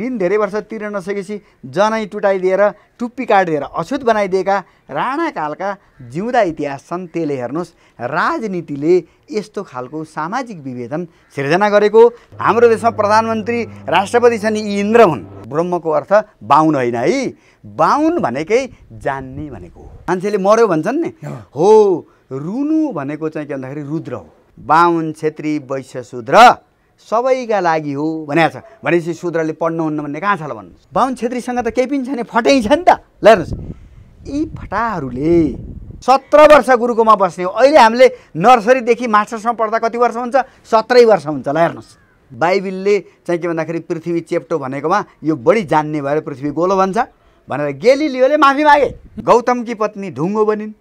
ऋण धेरै वर्ष तिर्न नसकेपछि जनै टुटाइदिएर टुप्पी काटिदिएर अछुत बनाइदिएका राणाकालका जिउँदा इतिहास छन्। त्यसले हेर्नुहोस् राजनीतिले यस्तो खालको सामाजिक विभेदन सिर्जना गरेको। हाम्रो देशमा प्रधानमन्त्री राष्ट्रपति छन्, यी इन्द्र हुन्। ब्रह्मको अर्थ बाहुन होइन है, बाहुन भनेकै जान्ने भनेको। मान्छेले मर्यो भन्छन् नि, हो रुनु भनेको चाहिँ के भन्दाखेरि रुद्र हो। बाहुन क्षेत्री वैश्य शूद्र सबैका लागि हो भनेको छ। भनेपछि शूद्रले पढ्नुहुन्न भन्ने कहाँ छ ल भन्नुहोस्। बाहुन क्षेत्रीसँग त केही पनि छैन, फटै छ नि त। ल हेर्नुहोस् यी फटाहरूले 17 वर्ष गुरुकुलमा बस्ने हो। अहिले हामीले नर्सरीदेखि मास्टर्समा पढ्दा कति वर्ष हुन्छ? 17 वर्ष हुन्छ। ल हेर्नुहोस् बाइबलले चाहिँ के भन्दाखेरि पृथ्वी चेप्टो भनेकोमा यो बढी जान्ने भएर पृथ्वी गोलो भन्छ भनेर गेलिलियोले माफी मागे। गौतमकी पत्नी ढुङ्गो बनिन्,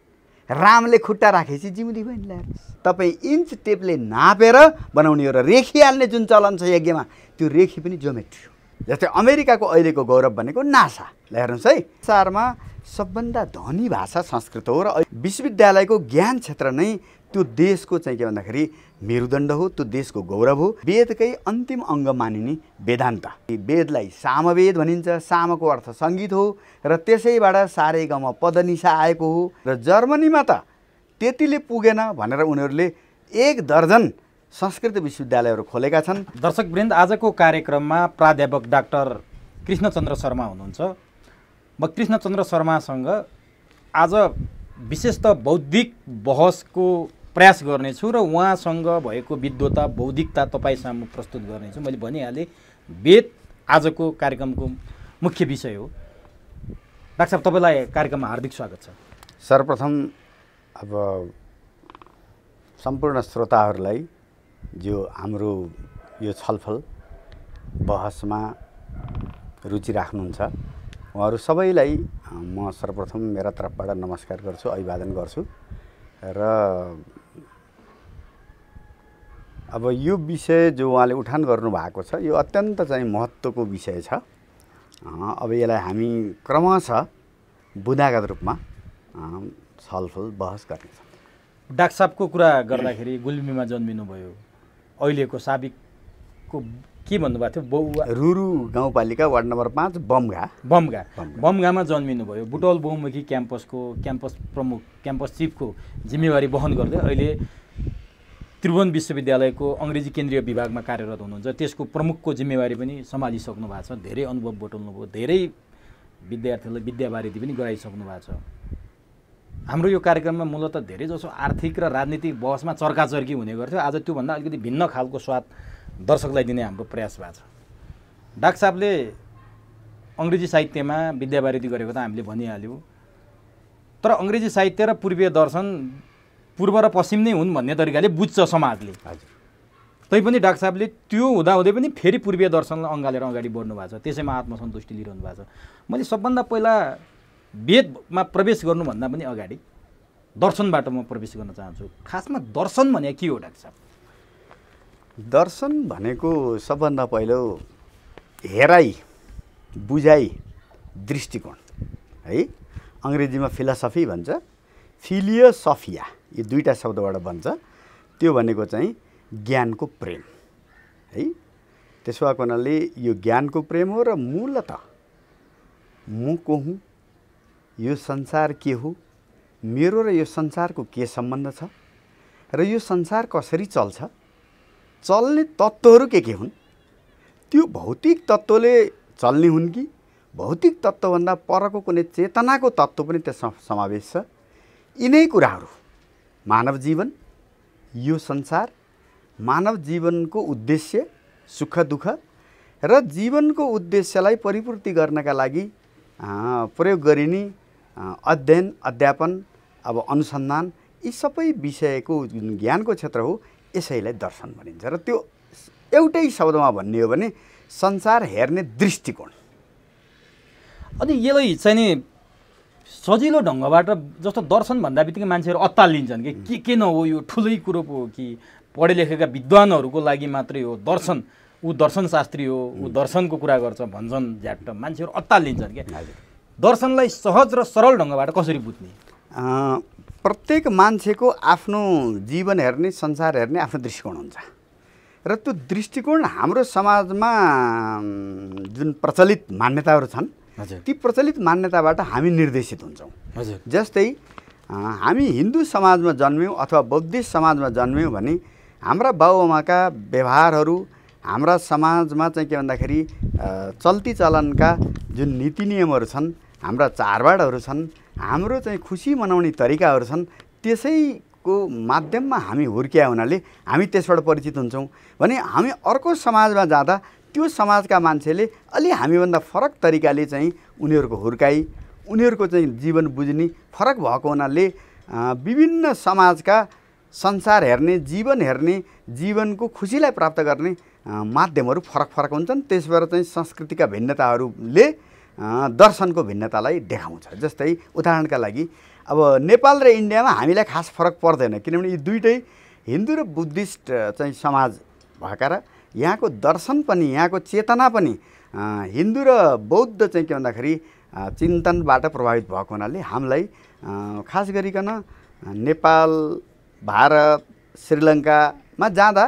रामले खुट्टा राखेपछि जिउँदी भइन्। ल हेर्नुहोस् तपाईँ इन्च टेपले नापेर बनाउने हो र रेखिहाल्ने जुन चलन छ यज्ञमा त्यो रेखी पनि ज्योमेट्री हो। जस्तै अमेरिकाको अहिलेको गौरव भनेको नासा। ल हेर्नुहोस् है, संसारमा सबभन्दा धनी भाषा संस्कृत हो र विश्वविद्यालयको ज्ञान क्षेत्र नै त्यो देशको चाहिँ के भन्दाखेरि मेरुदण्ड हो, त्यो देशको गौरव हो। वेदकै अन्तिम अङ्ग मानिने वेदान्त, वेदलाई सामवेद भनिन्छ। सामको अर्थ सङ्गीत हो र त्यसैबाट सारेगम पदनिसा आएको हो। र जर्मनीमा त त्यतिले पुगेन भनेर उनीहरूले 1 दर्जन संस्कृत विश्वविद्यालयहरू खोलेका छन्। दर्शकवृन्द, आजको कार्यक्रममा प्राध्यापक डाक्टर कृष्णचन्द्र शर्मा हुनुहुन्छ। म कृष्णचन्द्र शर्मासँग आज विशेषतः बौद्धिक बहसको प्रयास गर्नेछु र उहाँसँग भएको विद्वता बौद्धिकता तपाईँ सामु प्रस्तुत गर्नेछु। मैले भनिहालेँ वेद आजको कार्यक्रमको मुख्य विषय हो। डाक्टर साहब तपाईँलाई कार्यक्रममा हार्दिक स्वागत छ। सर्वप्रथम अब सम्पूर्ण श्रोताहरूलाई जो हाम्रो यो छलफल बहसमा रुचि राख्नुहुन्छ उहाँहरू सबैलाई म सर्वप्रथम मेरा तर्फबाट नमस्कार गर्छु, अभिवादन गर्छु। र अब यो विषय जो उहाँले उठान गर्नुभएको छ यो अत्यन्त चाहिँ महत्त्वको विषय छ। अब यसलाई हामी क्रमशः बुँदागत रूपमा छलफल बहस गर्नेछौँ। डाक्टर साहबको कुरा गर्दाखेरि गुल्मीमा जन्मिनुभयो, अहिलेको साबिकको के भन्नुभएको थियो रुरु गाउँपालिका वार्ड नम्बर 5 बमगामा जन्मिनुभयो। बुटौल बहुमुखी क्याम्पसको क्याम्पस प्रमुख, क्याम्पस चिफको जिम्मेवारी वहन गर्दै अहिले त्रिभुवन विश्वविद्यालयको अङ्ग्रेजी केन्द्रीय विभागमा कार्यरत हुनुहुन्छ। त्यसको प्रमुखको जिम्मेवारी पनि सम्हालिसक्नु भएको छ। धेरै अनुभव बटुल्नुभयो, धेरै विद्यार्थीहरूलाई विद्यावारिधि पनि गराइसक्नु भएको छ। हाम्रो यो कार्यक्रममा मूलतः धेरैजसो आर्थिक र राजनीतिक बहसमा चर्काचर्की हुने गर्थ्यो। आज त्योभन्दा अलिकति भिन्न खालको स्वाद दर्शकलाई दिने हाम्रो प्रयास भएको छ। डाक्टर साहबले अङ्ग्रेजी साहित्यमा विद्यावारिधि गरेको त हामीले भनिहाल्यौँ, तर अङ्ग्रेजी साहित्य र पूर्वीय दर्शन पूर्व र पश्चिम नै हुन् भन्ने तरिकाले बुझ्छ समाजले। हजुर, तैपनि डाक्टर साहबले त्यो हुँदाहुँदै पनि फेरि पूर्वीय दर्शनलाई अँगालेर अगाडि बढ्नु भएको छ। त्यसैमा आत्मसन्तुष्टि लिइरहनु भएको छ। मैले सबभन्दा पहिला वेदमा प्रवेश गर्नुभन्दा पनि अगाडि दर्शनबाट म प्रवेश गर्न चाहन्छु। खासमा दर्शन भने के हो डाक्टर साहब? दर्शन भनेको सबभन्दा पहिलो हेराइ, बुझाइ, दृष्टिकोण है। अङ्ग्रेजीमा फिलोसफी भन्छ, फिलियोसफिया, यो दुईवटा शब्दबाट बन्छ। त्यो भनेको चाहिँ ज्ञानको प्रेम है। त्यसो भएको हुनाले यो ज्ञानको प्रेम हो र मूलतः म को हुँ, यो संसार के हो, मेरो र यो संसारको के सम्बन्ध छ र यो संसार कसरी चल्छ, चल्ने तत्त्वहरू के हुन्, त्यो भौतिक तत्त्वले चल्ने हुन् कि भौतिक तत्त्वभन्दा परको कुनै चेतनाको तत्त्व पनि त्यसमा समावेश छ। यिनै कुराहरू मानव जीवन, यो संसार, मानव जीवनको उद्देश्य, सुख दुःख र जीवनको उद्देश्यलाई परिपूर्ति गर्नका लागि प्रयोग गरिने अध्ययन, अध्यापन, अब अनुसन्धान, यी सबै विषयको जुन ज्ञानको क्षेत्र हो यसैलाई दर्शन भनिन्छ। र त्यो एउटै शब्दमा भन्ने हो भने संसार हेर्ने दृष्टिकोण। अनि यसलाई चाहिँ नि सजिलो ढङ्गबाट जस्तो दर्शन भन्दा बित्तिकै मान्छेहरू अत्तालिन्छन् कि के न हो, यो ठुलै कुरो पो हो कि पढे लेखेका विद्वानहरूको लागि मात्रै हो दर्शन, ऊ दर्शनशास्त्री हो, ऊ दर्शनको कुरा गर्छ भन्छन् झ्याट्ट। मान्छेहरू अत्तालिन्छन् कि दर्शनलाई सहज र सरल ढङ्गबाट कसरी बुझ्ने? प्रत्येक मान्छेको आफ्नो जीवन हेर्ने, संसार हेर्ने आफ्नो दृष्टिकोण हुन्छ र र त्यो दृष्टिकोण हाम्रो समाजमा जुन प्रचलित मान्यताहरू छन् ती प्रचलित मान्यताबाट हामी निर्देशित हुन्छौँ। जस्तै हामी हिन्दू समाजमा जन्म्यौँ अथवा बौद्धिस्ट समाजमा जन्म्यौँ भने हाम्रा बाबुआमाका व्यवहारहरू हाम्रा समाजमा चाहिँ के भन्दाखेरि चल्ती चलनका जुन नीति नियमहरू छन्, हाम्रा चाडबाडहरू छन्, हाम्रो चाहिँ खुसी मनाउने तरिकाहरू छन्, त्यसैको माध्यममा हामी हुर्किया हुनाले हामी त्यसबाट परिचित हुन्छौँ भने हामी अर्को समाजमा जाँदा त्यो समाजका मान्छेले अलि हामीभन्दा फरक तरिकाले चाहिँ उनीहरूको हुर्काई, उनीहरूको चाहिँ जीवन बुझ्ने फरक भएको हुनाले विभिन्न समाजका संसार हेर्ने, जीवन हेर्ने, जीवनको खुसीलाई प्राप्त गर्ने माध्यमहरू फरक फरक हुन्छन्। त्यसबाट चाहिँ संस्कृतिका भिन्नताहरूले दर्शनको भिन्नतालाई देखाउँछ। जस्तै उदाहरणका लागि अब नेपाल र इन्डियामा हामीलाई खास फरक पर्दैन, किनभने यी दुईटै हिन्दू र बुद्धिस्ट चाहिँ समाज भएका र यहाँको दर्शन पनि, यहाँको चेतना पनि हिन्दू र बौद्ध चाहिँ के भन्दाखेरि चिन्तनबाट प्रभावित भएको हुनाले हामीलाई खास गरिकन नेपाल, भारत, श्रीलङ्कामा जाँदा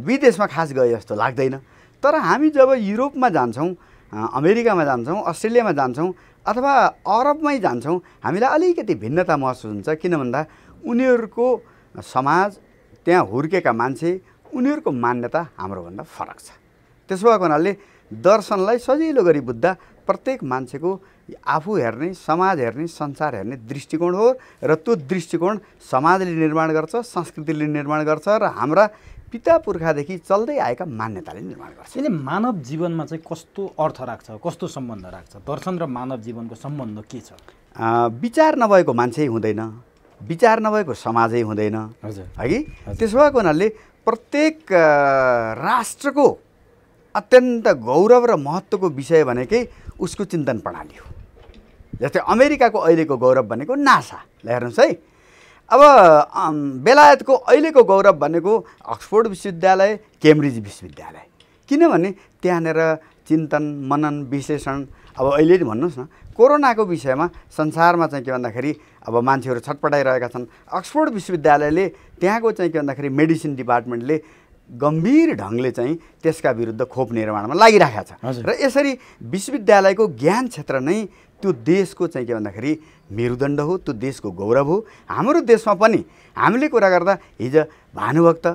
विदेशमा खास गए जस्तो लाग्दैन। तर हामी जब युरोपमा जान्छौँ, अमेरिकामा जान्छौँ, अस्ट्रेलियामा जान्छौँ अथवा अरबमै जान्छौँ, हामीलाई अलिकति भिन्नता महसुस हुन्छ। किन भन्दा उनीहरूको समाज, त्यहाँ हुर्केका मान्छे, उनीहरूको मान्यता हाम्रोभन्दा फरक छ। त्यसो भएको हुनाले दर्शनलाई सजिलो गरी बुझ्दा प्रत्येक मान्छेको आफू हेर्ने, समाज हेर्ने, संसार हेर्ने दृष्टिकोण हो र त्यो दृष्टिकोण समाजले निर्माण गर्छ, संस्कृतिले निर्माण गर्छ र हाम्रा पिता पुर्खादेखि चल्दै आएका मान्यताले निर्माण गर्छ। यसले मानव जीवनमा चाहिँ कस्तो अर्थ राख्छ, कस्तो सम्बन्ध राख्छ? दर्शन र मानव जीवनको सम्बन्ध के छ? विचार नभएको मान्छे हुँदैन, विचार नभएको समाजै हुँदैन, है कि? त्यसो भएको हुनाले प्रत्येक राष्ट्रको अत्यन्त गौरव र महत्त्वको विषय भनेकै उसको चिन्तन प्रणाली हो। जस्तै अमेरिकाको अहिलेको गौरव भनेको नासा, हेर्नुहोस् है। अब बेलायतको अहिलेको गौरव भनेको अक्सफोर्ड विश्वविद्यालय, केम्ब्रिज विश्वविद्यालय, किनभने त्यहाँनिर चिन्तन, मनन, विश्लेषण। अब अहिले भन्नुहोस् न, कोरोनाको विषयमा संसारमा चाहिँ के भन्दाखेरि अब मान्छेहरू छटपटाइरहेका छन्। अक्सफोर्ड विश्वविद्यालयले त्यहाँको चाहिँ के भन्दाखेरि मेडिसिन डिपार्टमेन्टले गम्भीर ढङ्गले चाहिँ त्यसका विरुद्ध खोप निर्माणमा लागिरहेको छ र यसरी विश्वविद्यालयको ज्ञान क्षेत्र नै त्यो देशको चाहिँ के भन्दाखेरि मेरुदण्ड हो, त्यो देशको गौरव हो। हाम्रो देशमा पनि हामीले कुरा गर्दा हिजो भानुभक्त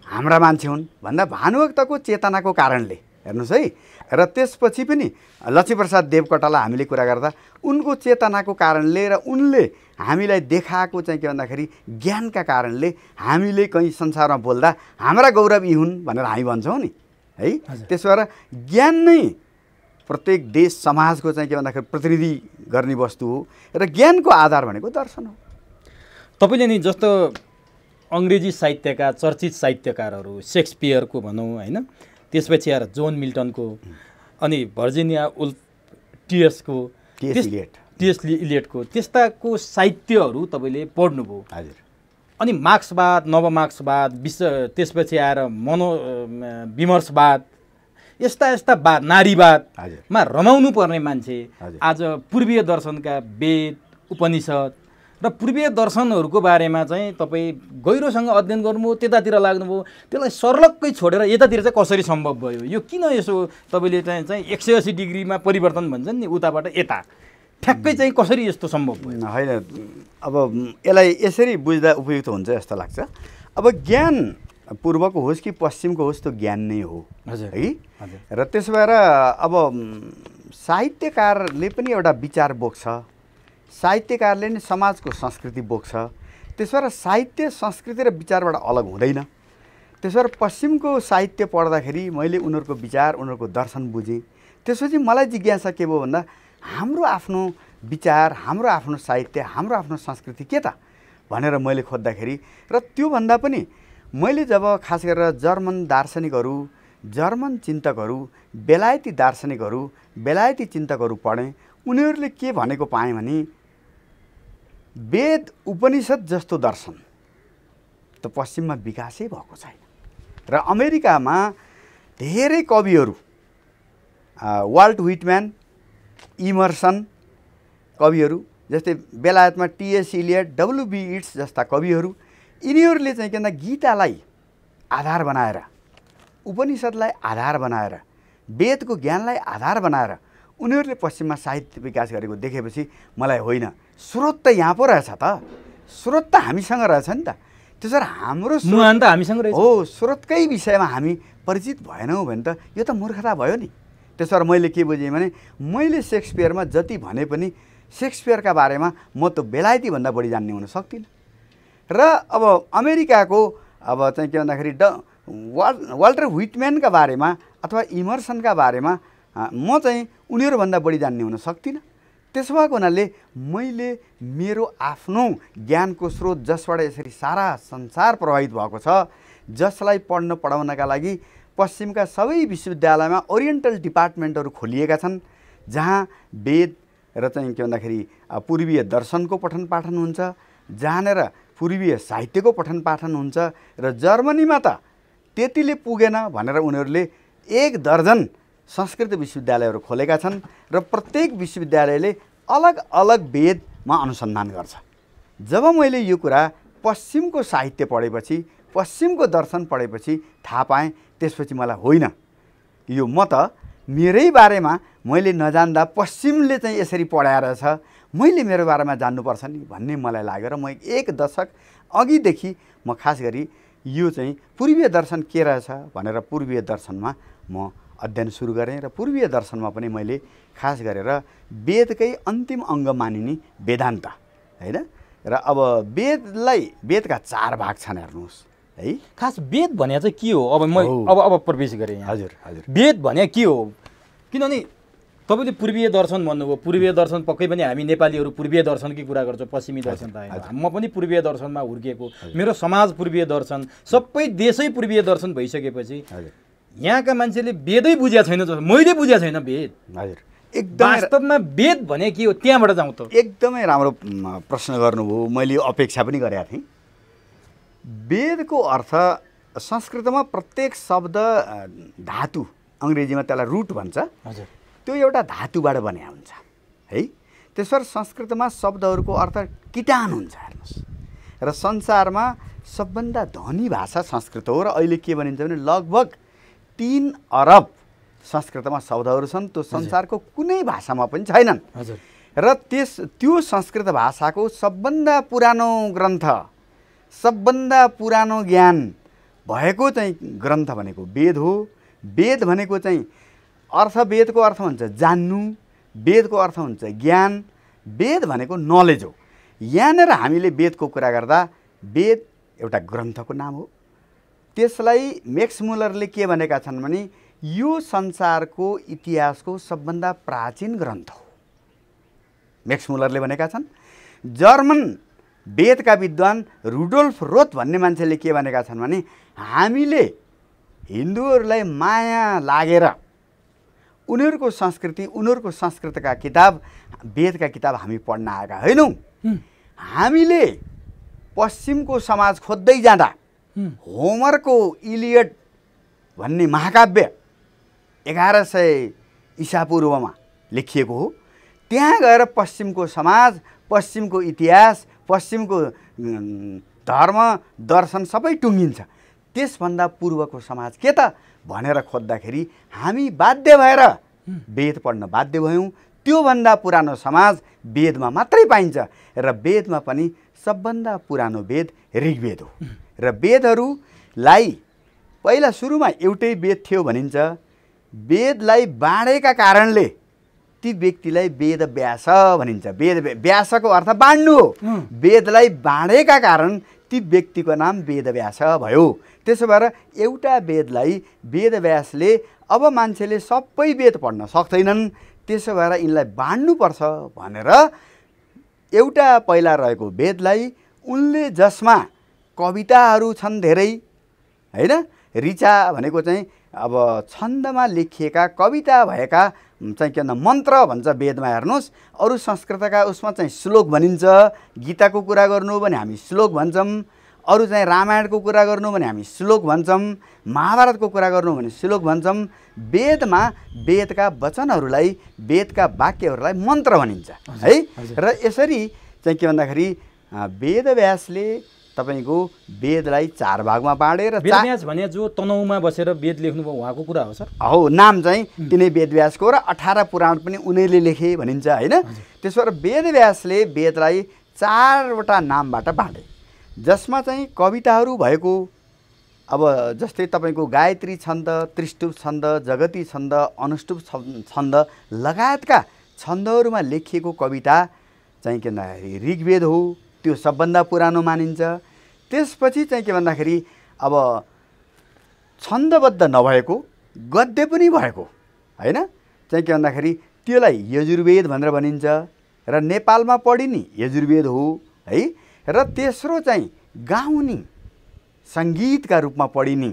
हाम्रा मान्छे हुन् भन्दा भानुभक्तको चेतनाको कारणले, हेर्नुहोस् है, र त्यसपछि पनि लक्ष्मीप्रसाद देवकोटालाई हामीले कुरा गर्दा उनको चेतनाको कारणले र उनले हामीलाई देखाएको चाहिँ के भन्दाखेरि ज्ञानका कारणले हामीले कहीँ संसारमा बोल्दा हाम्रा गौरव यी हुन् भनेर हामी भन्छौँ नि, है। त्यसो भएर ज्ञान नै प्रत्येक देश समाजको चाहिँ के भन्दाखेरि प्रतिनिधि गर्ने वस्तु हो र ज्ञानको आधार भनेको दर्शन हो। तपाईँले नि जस्तो अङ्ग्रेजी साहित्यका चर्चित साहित्यकारहरू, सेक्सपियरको भनौँ होइन, त्यसपछि आएर जोन मिल्टनको, अनि भर्जिनिया वुल्फ, टिएस इलियटको त्यस्ताको साहित्यहरू तपाईँले पढ्नुभयो। हजुर। अनि मार्क्सवाद, नवमार्क्सवाद, त्यसपछि आएर विमर्शवाद, यस्ता वाद, नारीवादमा रमाउनु पर्ने मान्छे आज पूर्वीय दर्शनका वेद, उपनिषद र पूर्वीय दर्शनहरूको बारेमा चाहिँ तपाईँ गहिरोसँग अध्ययन गर्नुभयो, त्यतातिर लाग्नुभयो, त्यसलाई सर्लक्कै छोडेर यतातिर चाहिँ कसरी सम्भव भयो? यो किन यसो तपाईँले चाहिँ 180 डिग्रीमा परिवर्तन भन्छन् नि, उताबाट यता ठ्याक्कै चाहिँ कसरी यस्तो सम्भव भयो? होइन, अब यसलाई यसरी बुझ्दा उपयुक्त हुन्छ जस्तो लाग्छ। अब ज्ञान पूर्वको होस् कि पश्चिमको होस्, त्यो ज्ञान नै हो, है। र त्यसो भएर अब साहित्यकारले पनि एउटा विचार बोक्छ, साहित्यकारले नै समाजको संस्कृति बोक्छ। त्यसो भएर साहित्य संस्कृति र विचारबाट अलग हुँदैन। त्यसो भएर पश्चिमको साहित्य पढ्दाखेरि मैले उनीहरूको विचार, उनीहरूको दर्शन बुझेँ। त्यसपछि मलाई जिज्ञासा के भयो भन्दा हाम्रो आफ्नो विचार, हाम्रो आफ्नो साहित्य, हाम्रो आफ्नो संस्कृति के त भनेर मैले खोज्दाखेरि र त्योभन्दा पनि मैले जब खास गरेर जर्मन दार्शनिकहरू, जर्मन चिन्तकहरू, बेलायती दार्शनिकहरू, बेलायती चिन्तकहरू पढेँ, उनीहरूले के भनेको पाएँ भने वेद उपनिषद जस्तो दर्शन त पश्चिममा विकासै भएको छैन। र अमेरिकामा धेरै कविहरू, वाल्ट व्हिटम्यान, इमर्सन कविहरू, जस्तै बेलायतमा टिएस इलियट, डब्ल्युबी इट्स जस्ता कविहरू, यिनीहरूले चाहिँ के भन्दा गीतालाई आधार बनाएर उपनिषद्लाई आधार बनाएर वेदको ज्ञानलाई आधार बनाएर उनीहरूले पश्चिममा साहित्य विकास गरेको देखेपछि मलाई होइन, स्रोत त यहाँ पो रहेछ त, स्रोत त हामीसँग रहेछ नि त, त्यसरी हाम्रो मुहान त हामीसँग रहेछ। हो, स्रोतकै विषयमा हामी परिचित भएनौँ भने त यो त मूर्खता भयो नि। त्यसबाट मैले के बुझेँ भने मैले सेक्सपियरमा जति भने पनि सेक्सपियरका बारेमा म त बेलायतीभन्दा बढी जान्ने हुन सक्दिनँ। र अब अमेरिकाको अब चाहिँ के भन्दाखेरि वाल्टर व्हिटम्यानका बारेमा अथवा इमर्सनका बारेमा म चाहिँ उनीहरूभन्दा बढी जान्ने हुन सक्दिनँ। त्यसो भएको हुनाले मैले मेरो आफ्नो ज्ञानको स्रोत जसबाट यसरी सारा संसार प्रभावित भएको छ, जसलाई पढ्न पढाउनका लागि पश्चिमका सबै विश्वविद्यालयमा ओरिएन्टल डिपार्टमेन्टहरू खोलिएका छन्, जहाँ वेद र चाहिँ के भन्दाखेरि पूर्वीय दर्शनको पठन पाठन हुन्छ, जहाँनिर पूर्वीय साहित्यको पठन पाठन हुन्छ। र जर्मनीमा त त्यतिले पुगेन भनेर उनीहरूले 1 दर्जन संस्कृत विश्वविद्यालयहरू खोलेका छन् र प्रत्येक विश्वविद्यालयले अलग अलग वेदमा अनुसन्धान गर्छ। जब मैले यो कुरा पश्चिमको साहित्य पढेपछि, पश्चिमको दर्शन पढेपछि थाहा पाएँ, त्यसपछि मलाई होइन, यो म त मेरै बारेमा मैले नजान्दा पश्चिमले चाहिँ यसरी पढाएर छ, मैले मेरो बारेमा जान्नुपर्छ नि भन्ने मलाई लाग्यो। र म 1 दशक अघिदेखि म खास गरी यो चाहिँ पूर्वीय दर्शन के रहेछ भनेर पूर्वीय दर्शनमा म अध्ययन सुरु गरेँ। र पूर्वीय दर्शनमा पनि मैले खास गरेर वेदकै अन्तिम अङ्ग मानिने वेदान्त होइन। र अब वेदका 4 भाग छन् हेर्नुहोस् है। खास वेद भने चाहिँ के हो? अब म अब प्रवेश गरेँ। हजुर हजुर, वेद भने के हो? किनभने तपाईँले पूर्वीय दर्शन भन्नुभयो, पूर्वीय दर्शन पक्कै पनि हामी नेपालीहरू पूर्वीय दर्शनकै कुरा गर्छौँ, पश्चिमी दर्शन त होइन। म पनि पूर्वीय दर्शनमा हुर्किएको, मेरो समाज पूर्वीय दर्शन, सबै देशै पूर्वीय दर्शन भइसकेपछि यहाँका मान्छेले वेदै बुझेको छैन, जस्तो मैले बुझेको छैन वेद। हजुर, एकदम वास्तवमा वेद भने के हो? त्यहाँबाट जाउँ त। एकदमै राम्रो प्रश्न गर्नुभयो। मैले यो अपेक्षा पनि गरेका थिएँ। वेदको अर्थ संस्कृतमा प्रत्येक शब्द धातु, अङ्ग्रेजीमा त्यसलाई रुट भन्छ, हजुर, त्यो एउटा धातुबाट बने हुन्छ है। त्यसबाट संस्कृतमा शब्दहरूको अर्थ किटान हुन्छ हेर्नुहोस्। र संसारमा सबभन्दा धनी भाषा संस्कृत हो। र अहिले के भनिन्छ भने लगभग 3 अरब संस्कृतमा शब्दहरू छन्, त्यो संसारको कुनै भाषामा पनि छैनन्। हजुर। र त्यो संस्कृत भाषाको सबभन्दा पुरानो ग्रन्थ, सबभन्दा पुरानो ज्ञान भएको चाहिँ ग्रन्थ भनेको वेद हो। वेद भनेको चाहिँ अर्थ, वेदको अर्थ हुन्छ जान्नु, वेदको अर्थ हुन्छ ज्ञान, वेद भनेको नलेज हो। यहाँनिर हामीले वेदको कुरा गर्दा वेद एउटा ग्रन्थको नाम हो। त्यसलाई मैक्स मुलरले के भनेका छन् भने यो संसारको इतिहासको सबभन्दा प्राचीन ग्रन्थ हो, मैक्स मुलरले भनेका छन्। जर्मन वेदका विद्वान रुडोल्फ रोथ भन्ने मान्छेले के भनेका छन् भने हामीले हिन्दूहरूलाई माया लागेर उनीहरूको संस्कृति, उनीहरूको संस्कृतका किताब, वेदका किताब हामी पढ्न आएका होइनौँ। हामीले पश्चिमको समाज खोज्दै जाँदा होमरको इलियड भन्ने महाकाव्य 1100 ईसापूर्वमा लेखिएको हो। त्यहाँ गएर पश्चिमको समाज, पश्चिमको इतिहास, पश्चिमको धर्म दर्शन सबै टुङ्गिन्छ। त्यसभन्दा पूर्वको समाज के त भनेर खोज्दाखेरि हामी बाध्य भएर वेद पढ्न बाध्य भयौँ। त्योभन्दा पुरानो समाज वेदमा मात्रै पाइन्छ। र वेदमा पनि सबभन्दा पुरानो वेद ऋग्वेद हो। र वेदहरूलाई पहिला सुरुमा एउटै वेद थियो भनिन्छ। वेदलाई बाँडेका कारणले ती व्यक्तिलाई वेद व्यास भनिन्छ। वेद व्यासको अर्थ बाँड्नु हो। वेदलाई बाँडेका कारण ती व्यक्तिको नाम वेदव्यास भयो। त्यसो भएर एउटा वेदलाई वेदव्यासले अब मान्छेले सबै वेद पढ्न सक्दैनन्, त्यसो भएर यिनलाई बाँड्नुपर्छ भनेर एउटा पहिला रहेको वेदलाई उनले, जसमा कविताहरू छन् धेरै होइन, ऋचा भनेको चाहिँ अब छन्दमा लेखिएका कविता भएका चाहिँ के भन्दा मन्त्र भन्छ वेदमा हेर्नुहोस्। अरू संस्कृतका उसमा चाहिँ श्लोक भनिन्छ। गीताको कुरा गर्नु हो भने हामी श्लोक भन्छौँ। अरू चाहिँ रामायणको कुरा गर्नु भने हामी श्लोक भन्छौँ। महाभारतको कुरा गर्नु भने श्लोक भन्छौँ। वेदमा वेदका वचनहरूलाई, वेदका वाक्यहरूलाई मन्त्र भनिन्छ है। र यसरी चाहिँ के भन्दाखेरि वेदव्यासले तपाईँको वेदलाई 4 भागमा बाँडेर वेदव्यास भने जो तनहुमा बसेर वेद लेख्नुभयो उहाँको कुरा हो सर? हो, नाम चाहिँ तिनै वेदव्यासको र 18 पुराण पनि उनीहरूले लेखे भनिन्छ होइन। त्यसो भएर वेदव्यासले वेदलाई 4वटा नामबाट बाँडे, जसमा चाहिँ कविताहरू भएको अब जस्तै तपाईँको गायत्री छन्द, त्रिष्टुप छन्द, जगती छन्द, अनुष्टुप छन्द लगायतका छन्दहरूमा लेखिएको कविता चाहिँ के भन्दाखेरि ऋग्वेद हो, त्यो सबभन्दा पुरानो मानिन्छ। त्यसपछि चाहिँ के भन्दाखेरि अब छन्दबद्ध नभएको गद्य पनि भएको होइन, चाहिँ के भन्दाखेरि त्यसलाई यजुर्वेद भनेर भनिन्छ र नेपालमा पढिने यजुर्वेद हो है। र तेस्रो चाहिँ गाउने सङ्गीतका रूपमा पढिने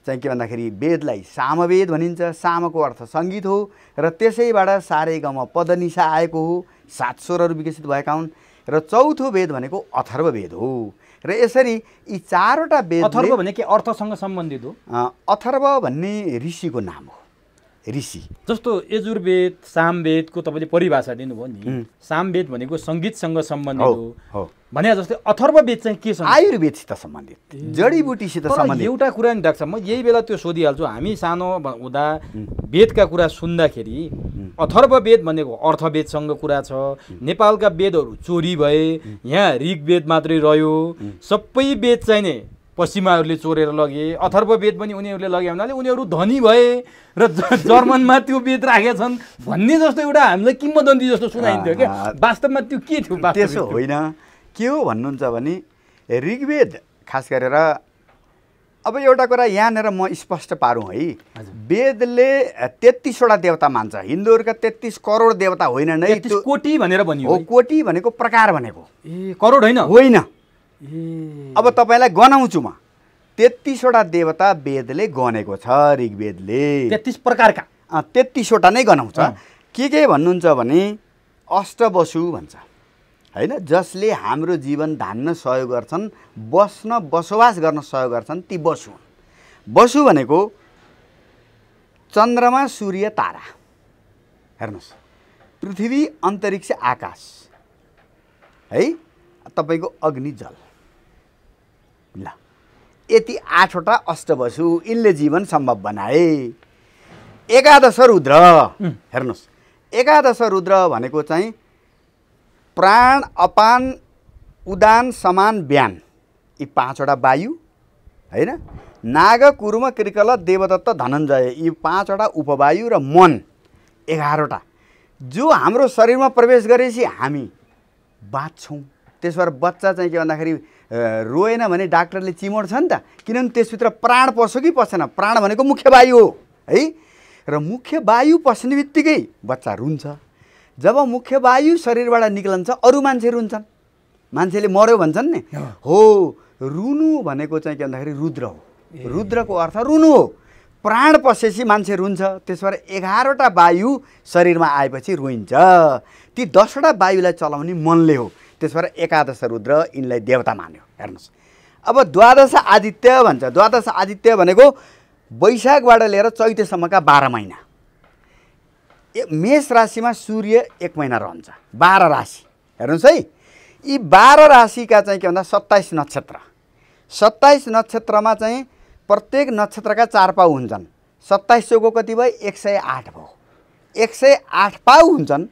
चाहिँ के भन्दाखेरि वेदलाई सामवेद भनिन्छ। सामको अर्थ सङ्गीत हो र त्यसैबाट सारेगम पदनिसा आएको हो, 7 स्वरहरू विकसित भएका हुन्। र चौथो वेद भनेको अथर्ववेद हो। र यसरी यी 4वटा वेद, अथर्व भने के अर्थसँग सम्बन्धित हो? अथर्व भन्ने ऋषिको नाम हो, ऋषि। जस्तो यजुर्वेद सामवेदको तपाईँले परिभाषा दिनुभयो नि, सामवेद भनेको सङ्गीतसँग सम्बन्धित हो भने जस्तै अथर्ववेद चाहिँ के छ? आयुर्वेदसित सम्बन्धित, जडीबुटीसित सम्बन्धित। एउटा कुरा नि डाक्टर साहब, म यही बेला त्यो सोधिहाल्छु। हामी सानो हुँदा वेदका कुरा सुन्दाखेरि अथर्ववेद भनेको अर्थवेदसँग कुरा छ। नेपालका वेदहरू चोरी भए, यहाँ ऋग्वेद मात्रै रह्यो, सबै वेद चाहिँ नि पश्चिमाहरूले चोरेर लगे, अथर्ववेद पनि उनीहरूले लगे हुनाले उनीहरू धनी भए र जर्मनमा त्यो वेद राखेछन् भन्ने जस्तो एउटा हामीलाई किम्वदन्ती जस्तो सुनाइन्थ्यो क्या। वास्तवमा त्यो के थियो? त्यसो होइन, के हो भन्नुहुन्छ भने ऋग्वेद खास गरेर अब एउटा कुरा यहाँनिर म स्पष्ट पारौँ है, वेदले 33वटा देवता मान्छ। हिन्दूहरूका 33 करोड देवता होइन नै, 33 कोटी भनेर भनियो हो। कोटी भनेको प्रकार भनेको, करोड होइन होइन। अब तपाईँलाई गनाउँछु म, 33वटा देवता वेदले गनेको छ ऋग्वेदले। 33 प्रकारका 33वटा नै गनाउँछ। के भन्नुहुन्छ भने अष्टवसु भन्छ होइन, जसले हाम्रो जीवन धान्न सहयोग गर्छन्, बसोबास गर्न सहयोग गर्छन्, ती वसु हुन्। वसु भनेको चन्द्रमा, सूर्य, तारा, हेर्नुहोस्, पृथ्वी, अन्तरिक्ष, आकाश है, तपाईँको अग्नि, जल, ल यति 8वटा अष्टवसु यिनले जीवन सम्भव बनाए। 11 रुद्र, हेर्नुहोस्, 11 रुद्र भनेको चाहिँ प्राण, अपान, उदान, समान, व्यान, यी 5वटा वायु होइन। नाग, कुर्म, कृकल, देवदत्त, धनञ्जय, यी 5वटा उपवायु र मन 11वटा जो हाम्रो शरीरमा प्रवेश गरेपछि हामी बाँच्छौँ। त्यसो भएर बच्चा चाहिँ के भन्दाखेरि रोएन भने डाक्टरले चिमोड्छ नि त, किनभने त्यसभित्र प्राण पस्यो कि पसेन। प्राण भनेको मुख्य वायु हो है, र मुख्य वायु पस्ने बित्तिकै बच्चा रुन्छ। जब मुख्य वायु शरीरबाट निक्लन्छ अरू मान्छे रुन्छन्, मान्छेले मर्यो भन्छन् नि हो। रुनु भनेको चाहिँ के भन्दाखेरि रुद्र हो, रुद्रको अर्थ रुनु हो। प्राण पसेपछि मान्छे रुन्छ। त्यसो भएर 11वटा वायु शरीरमा आएपछि रोइन्छ। ती 10वटा वायुलाई चलाउने मनले हो। त्यसो भएर 11 रुद्र यिनलाई देवता मान्यो। हेर्नुहोस्, अब 12 आदित्य भन्छ। 12 आदित्य भनेको वैशाखबाट लिएर चैतेसम्मका 12 महिना। मेष राशिमा सूर्य 1 महिना रहन्छ। 12 राशि हेर्नुहोस् है, यी 12 राशिका चाहिँ के भन्दा 27 नक्षत्र। 27 नक्षत्रमा चाहिँ प्रत्येक नक्षत्रका 4 पाउ हुन्छन्। 27 चौको कति भयो? 108 भयो। 108 पाउ हुन्छन्।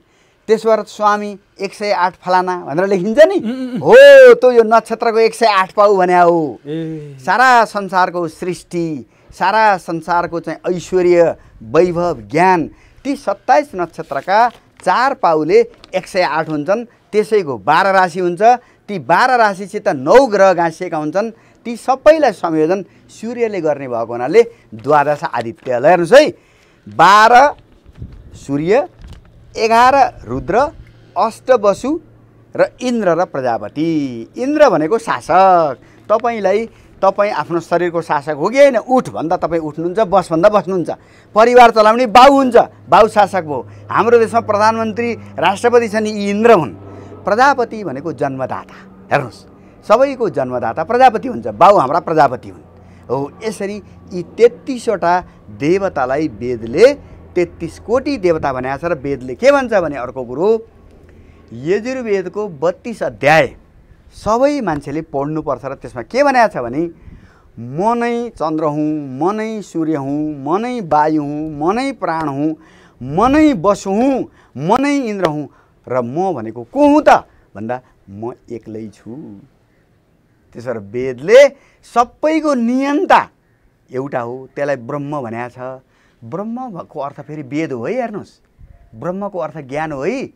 त्यसो भएर स्वामी 108 फलाना भनेर लेखिन्छ नि हो। त्यो यो नक्षत्रको 108 पाउ भने हो। सारा संसारको सृष्टि, सारा संसारको चाहिँ ऐश्वर्य, वैभव, ज्ञान ती 27 नक्षत्रका 4 पाउले 108 हुन्छन्। त्यसैको 12 राशि हुन्छ। ती 12 राशिसित 9 ग्रह गाँसिएका हुन्छन्। ती सबैलाई संयोजन सूर्यले गर्ने भएको हुनाले 12 आदित्यलाई हेर्नुहोस् है। 12 सूर्य, 11 रुद्र, अष्टवसु र इन्द्र र प्रजापति। इन्द्र भनेको शासक। तपाईँ आफ्नो शरीरको शासक हो कि होइन? उठ भन्दा तपाईँ उठ्नुहुन्छ, बस भन्दा बस्नुहुन्छ। परिवार चलाउने बाउ हुन्छ, बाउ शासक भयो। हाम्रो देशमा प्रधानमन्त्री, राष्ट्रपति छन्, यी इन्द्र हुन्। प्रजापति भनेको जन्मदाता। हेर्नुहोस्, सबैको जन्मदाता प्रजापति हुन्छ। बाउ हाम्रा प्रजापति हुन् हो। यसरी यी 33वटा देवतालाई वेदले 33 कोटी देवता भनेको छ। र वेदले के भन्छ भने अर्को कुरो, यजुर्वेदको 32 अध्याय सबै मान्छेले पढ्नुपर्छ र त्यसमा के भनेको छ भने म नै चन्द्र हुँ, म नै सूर्य हुँ, म नै वायु हुँ, म नै प्राण हुँ, म नै वसु हुँ, म नै इन्द्र हुँ र म भनेको को हुँ त भन्दा म एक्लै छु। त्यसो भएर वेदले सबैको नियन्ता एउटा हो, त्यसलाई ब्रह्म भनेको छ। ब्रह्मको अर्थ फेरि वेद हो है, हेर्नुहोस्, ब्रह्मको अर्थ ज्ञान हो है,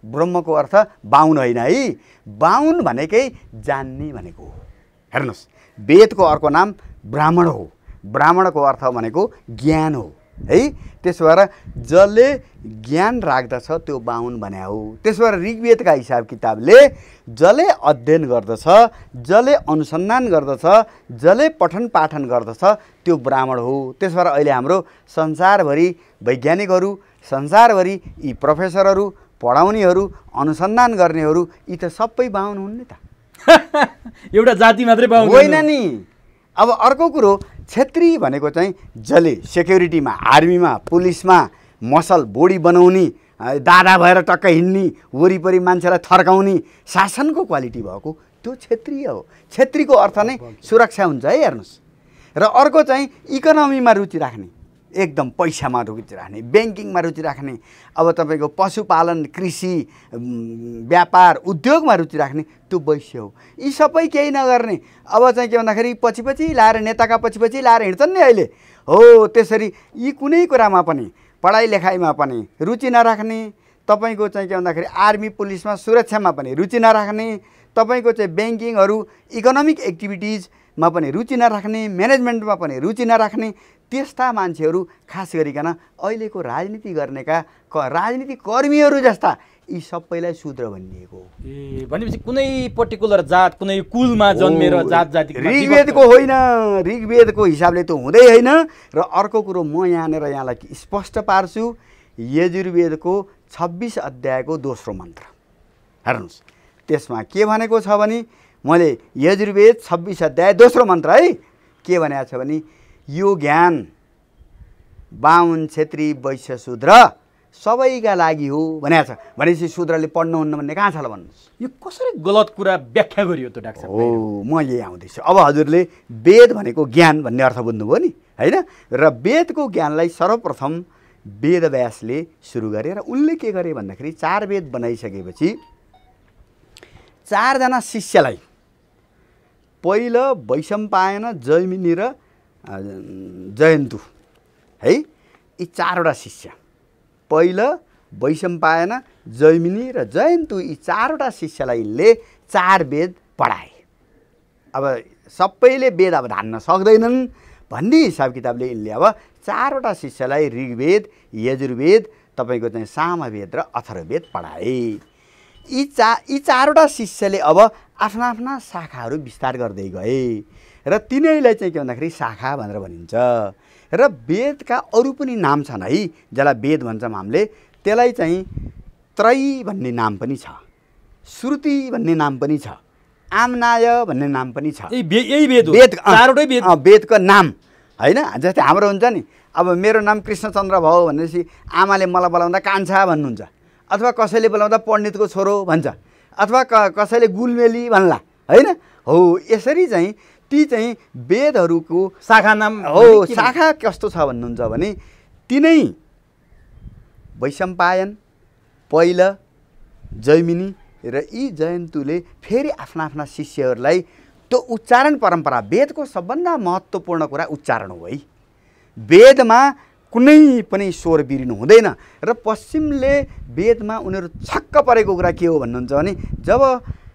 ब्रह्मको अर्थ बाहुन होइन है, बाहुन भनेकै जान्ने भनेको हो। हेर्नुहोस्, वेदको अर्को नाम ब्राह्मण हो, ब्राह्मणको अर्थ भनेको ज्ञान हो है। त्यसो भएर जसले ज्ञान राख्दछ त्यो बाहुन भने हो। त्यसो भएर ऋग्वेदका हिसाब किताबले जसले अध्ययन गर्दछ, जसले अनुसन्धान गर्दछ, जसले पठन पाठन गर्दछ त्यो ब्राह्मण हो। त्यसो भएर अहिले हाम्रो संसारभरि वैज्ञानिकहरू, संसारभरि यी प्रोफेसरहरू, पढाउनेहरू, अनुसन्धान गर्नेहरू यी त सबै बाहुन हुन् नि त। एउटा जाति मात्रै बाहुन होइन नि। अब अर्को कुरो, क्षेत्री भनेको चाहिँ जसले सेक्युरिटीमा, आर्मीमा, पुलिसमा मसल बडी बनाउने, दादा भएर टक्क हिँड्ने, वरिपरि मान्छेलाई थर्काउने शासनको क्वालिटी भएको त्यो क्षेत्रीय हो। क्षेत्रीको अर्थ नै सुरक्षा हुन्छ है, हेर्नुहोस्। र अर्को चाहिँ इकोनोमीमा रुचि राख्ने, एकदम पैसामा रुचि राख्ने, ब्याङ्किङमा रुचि राख्ने, अब तपाईँको पशुपालन, कृषि, व्यापार, उद्योगमा रुचि राख्ने त्यो वैश्य हो। यी सबै केही नगर्ने, अब चाहिँ के भन्दाखेरि पछि लाएर, नेताका पछि लाएर हिँड्छन् नि अहिले हो। त्यसरी यी कुनै कुरामा पनि, पढाइ लेखाइमा पनि रुचि नराख्ने, तपाईँको चाहिँ के भन्दाखेरि आर्मी पुलिसमा सुरक्षामा पनि रुचि नराख्ने, तपाईँको चाहिँ ब्याङ्किङहरू इकोनोमिक एक्टिभिटिजमा पनि रुचि नराख्ने, म्यानेजमेन्टमा पनि रुचि नराख्ने, त्यस्ता मान्छेहरू खास गरिकन अहिलेको राजनीति गर्नेका राजनीति कर्मीहरू जस्ता यी सबैलाई शूद्र भनिएको हो। भनेपछि कुनै पर्टिकुलर जात, कुनै कुलमा जन्मेर जात जाति ऋग्वेदको होइन, ऋग्वेदको हिसाबले त हुँदै होइन। र अर्को कुरो म यहाँनिर यहाँलाई स्पष्ट पार्छु, यजुर्वेदको 26 अध्यायको दोस्रो मन्त्र हेर्नुहोस्, त्यसमा के भनेको छ भने, मैले यजुर्वेद 26 अध्याय दोस्रो मन्त्र है, के भनेको छ भने यो ज्ञान बाहुन, क्षेत्री, वैश्य, शूद्र सबैका लागि हो भनेको छ। भनेपछि शूद्रले पढ्नुहुन्न भन्ने कहाँ छ ल भन्नुहोस्। यो कसरी गलत कुरा व्याख्या गरियो त डाक्टर साहब? हो, म यही आउँदैछु। अब हजुरले वेद भनेको ज्ञान भन्ने अर्थ बुझ्नुभयो नि होइन। र वेदको ज्ञानलाई सर्वप्रथम वेदव्यासले सुरु गरे र उनले के गरे भन्दाखेरि 4 वेद बनाइसकेपछि 4 जना शिष्यलाई, पहिलो वैशम्पायन, जैमिनी र जयन्तु है, यी 4 वटा शिष्य, पहिलो वैशम्पायन, जैमिनी र जयन्तु, यी 4 वटा शिष्यलाई यिनले 4 वेद पढाए। अब सबैले वेद अब धान्न सक्दैनन् भन्ने हिसाब किताबले यिनले अब 4 वटा शिष्यलाई ऋग्वेद, यजुर्वेद, तपाईँको चाहिँ सामवेद र अथर्ववेद पढाए। यी 4 वटा शिष्यले अब आफ्ना आफ्ना शाखाहरू विस्तार गर्दै गए र तिनैलाई चाहिँ के भन्दाखेरि शाखा भनेर भनिन्छ। र वेदका अरू पनि नाम छन् है, जसलाई वेद भन्छौँ हामीले, त्यसलाई चाहिँ त्रयी भन्ने नाम पनि छ, श्रुति भन्ने नाम पनि छ, आम्नाय भन्ने नाम पनि छ। यही वेद हो, चारवटै वेद, वेदको नाम होइन। जस्तै हाम्रो हुन्छ नि, अब मेरो नाम कृष्णचन्द्र भयो भनेपछि आमाले मलाई बोलाउँदा कान्छा भन्नुहुन्छ, अथवा कसैले बोलाउँदा पण्डितको छोरो भन्छ, अथवा कसैले गुलमेली भन्ला होइन। हो, यसरी चाहिँ ती चाहिँ वेदहरूको शाखा नाम हो। शाखा कस्तो छ भन्नुहुन्छ भने, तिनै वैशम्पायन, पहिलो जैमिनी र यी जयन्तुले फेरि आफ्ना आफ्ना शिष्यहरूलाई त्यो उच्चारण परम्परा, वेदको सबभन्दा महत्त्वपूर्ण कुरा उच्चारण हो है। वेदमा कुनै पनि स्वर बिरिनु हुँदैन। र पश्चिमले वेदमा उनीहरू छक्क परेको कुरा के हो भन्नुहुन्छ भने, जब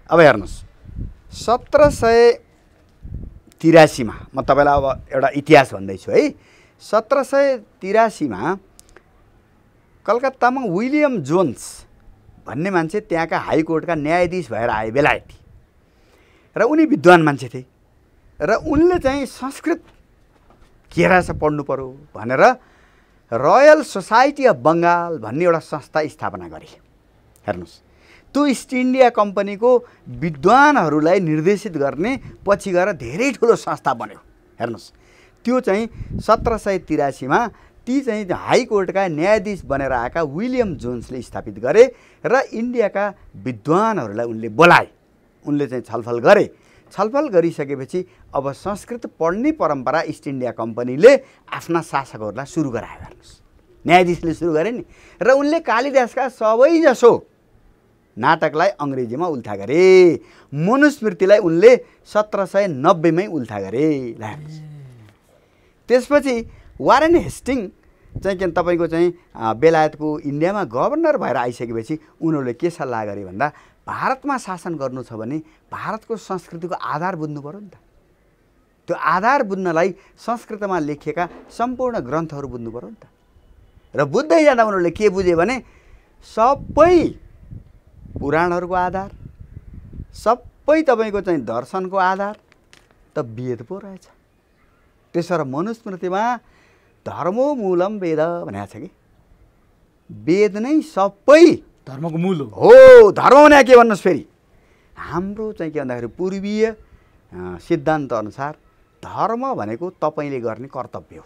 अब हेर्नुहोस् 1783 मा, म तपाईँलाई अब एउटा इतिहास भन्दैछु है। 1783 मा कलकत्तामा विलियम जोन्स भन्ने मान्छे त्यहाँका हाइकोर्टका न्यायाधीश भएर आए, बेलायती, र उनी विद्वान मान्छे थिए। र उनले चाहिँ संस्कृत के रहेछ पढ्नु पर्यो भनेर रोयल सोसाइटी अफ बङ्गाल भन्ने एउटा संस्था स्थापना गरे। हेर्नुहोस्, त्यो इस्ट इन्डिया कम्पनीको विद्वानहरूलाई निर्देशित गर्ने पछि गएर धेरै ठुलो संस्था बन्यो। हेर्नुहोस्, त्यो चाहिँ 1783 मा ती चाहिँ हाइकोर्टका न्यायाधीश बनेर आएका विलियम जोन्सले स्थापित गरे र इन्डियाका विद्वानहरूलाई उनले बोलाए उनले चाहिँ छलफल गरे। छलफल गरिसकेपछि अब संस्कृत पढ्ने परम्परा इस्ट इन्डिया कम्पनीले आफ्ना शासकहरूलाई सुरु गरायो। हेर्नुहोस्, न्यायाधीशले सुरु गरे नि, र उनले कालिदासका सबैजसो नाटकलाई अङ्ग्रेजीमा उल्था गरे। मनुस्मृतिलाई उनले 1790मै उल्था गरे। त्यसपछि वारेन हेस्टिङ चाहिँ के तपाईँको चाहिँ बेलायतको इन्डियामा गभर्नर भएर आइसकेपछि उनीहरूले के सल्लाह गरे भन्दा भारतमा शासन गर्नु छ भने भारतको संस्कृतिको आधार बुझ्नु पर्यो नि त। त्यो आधार बुझ्नलाई संस्कृतमा लेखिएका सम्पूर्ण ग्रन्थहरू बुझ्नु पर्यो नि त। र बुझ्दै जाँदा उनीहरूले के बुझे भने सबै पुराणहरूको आधार, सबै तपाईँको चाहिँ दर्शनको आधार त वेद पो रहेछ। त्यसो र मनुस्मृतिमा धर्मो मूलम वेद भनेको छ कि वेद नै सबै धर्मको मूल हो। धर्म भने के भन्नुहोस्, फेरि हाम्रो चाहिँ के भन्दाखेरि पूर्वीय सिद्धान्त अनुसार धर्म भनेको तपाईँले गर्ने कर्तव्य हो।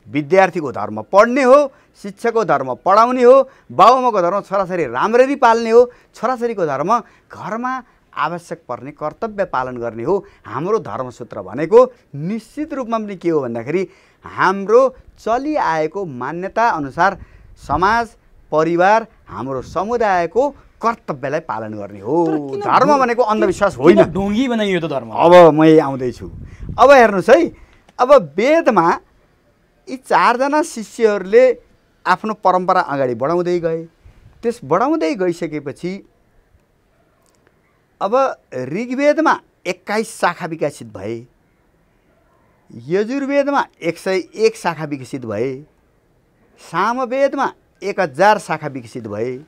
विद्यार्थीको धर्म पढ्ने हो, शिक्षकको धर्म पढाउने हो, बाबुआमाको धर्म छोराछोरी राम्ररी पाल्ने हो, छोराछोरीको धर्म घरमा आवश्यक पर्ने कर्तव्य पालन गर्ने हो। हाम्रो धर्मसूत्र भनेको निश्चित रूपमा पनि के हो भन्दाखेरि हाम्रो चलिआएको मान्यता अनुसार समाज, परिवार, हाम्रो समुदायको कर्तव्यलाई पालन गर्ने हो। धर्म भनेको अन्धविश्वास होइन। ढोंगी बनाइयो त धर्म। अब म आउँदैछु। अब हेर्नुहोस् है, अब वेदमा यी चारजना शिष्यहरूले आफ्नो परम्परा अगाडि बढाउँदै गए। त्यस बढाउँदै गइसकेपछि अब ऋग्वेदमा 21 शाखा विकसित भए, यजुर्वेदमा 101 शाखा विकसित भए, सामवेदमा 1000 शाखा विकसित भए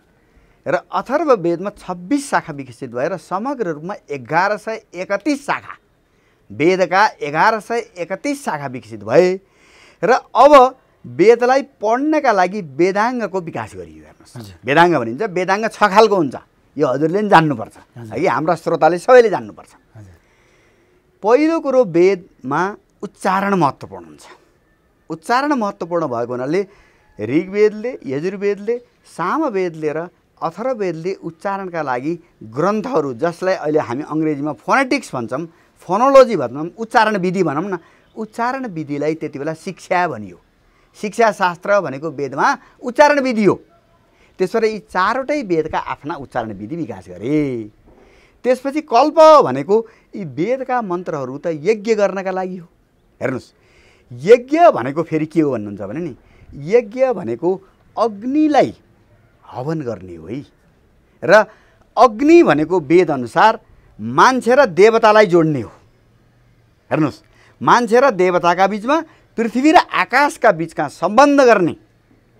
र अथर्ववेदमा 26 शाखा विकसित भए र समग्र रूपमा 1131 शाखा, वेदका 1131 शाखा विकसित भए। र अब वेदलाई पढ्नका लागि वेदाङ्गको विकास गरियो। हेर्नुहोस्, वेदाङ्ग भनिन्छ, वेदाङ्ग 6 खालको हुन्छ। यो हजुरले पनि जान्नुपर्छ है, हाम्रा श्रोताले सबैले जान्नुपर्छ। पहिलो कुरो, वेदमा उच्चारण महत्त्वपूर्ण हुन्छ। उच्चारण महत्त्वपूर्ण भएको हुनाले ऋग्वेदले, यजुर्वेदले, सामवेदले र अथर्ववेदले उच्चारणका लागि ग्रन्थहरू, जसलाई अहिले हामी अङ्ग्रेजीमा फोनेटिक्स भन्छौँ, फोनोलोजी भन्छौँ, उच्चारण विधि भनौँ न, उच्चारण विधिलाई त्यति बेला शिक्षा भनियो। शिक्षा शास्त्र भनेको वेदमा उच्चारण विधि हो। त्यसरी यी चारवटै वेदका आफ्ना उच्चारण विधि विकास गरे। त्यसपछि कल्प भनेको यी वेदका मन्त्रहरू त यज्ञ गर्नका लागि हो। हेर्नुहोस्, यज्ञ भनेको फेरि के हो भन्नुहुन्छ भने नि, यज्ञ भनेको अग्निलाई हवन गर्ने हो है। र अग्नि भनेको वेद अनुसार मान्छे र देवतालाई जोड्ने हो। हेर्नुहोस्, मान्छे र देवताका बिचमा, पृथ्वी र आकाशका बिचका सम्बन्ध गर्ने,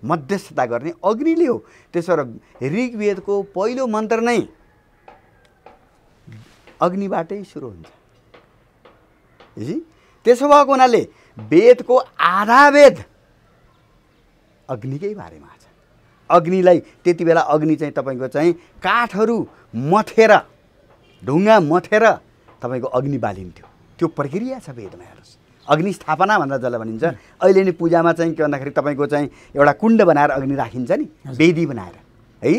मध्यस्थता गर्ने अग्निले हो। त्यसो र ऋग्वेदको पहिलो मन्त्र नै अग्निबाटै सुरु हुन्छ। त्यसो भएको हुनाले वेदको आधा वेद अग्निकै बारेमा छ। अग्निलाई त्यति बेला अग्नि चाहिँ तपाईँको चाहिँ काठहरू मथेर, ढुङ्गा मथेर तपाईँको अग्नि बालिन्थ्यो। त्यो प्रक्रिया छ वेदमा। हेर्नुहोस्, अग्नि स्थापना भन्दा जसलाई भनिन्छ। अहिले नै पूजामा चाहिँ के भन्दाखेरि तपाईँको चाहिँ एउटा कुण्ड बनाएर अग्नि राखिन्छ नि, वेदी बनाएर है।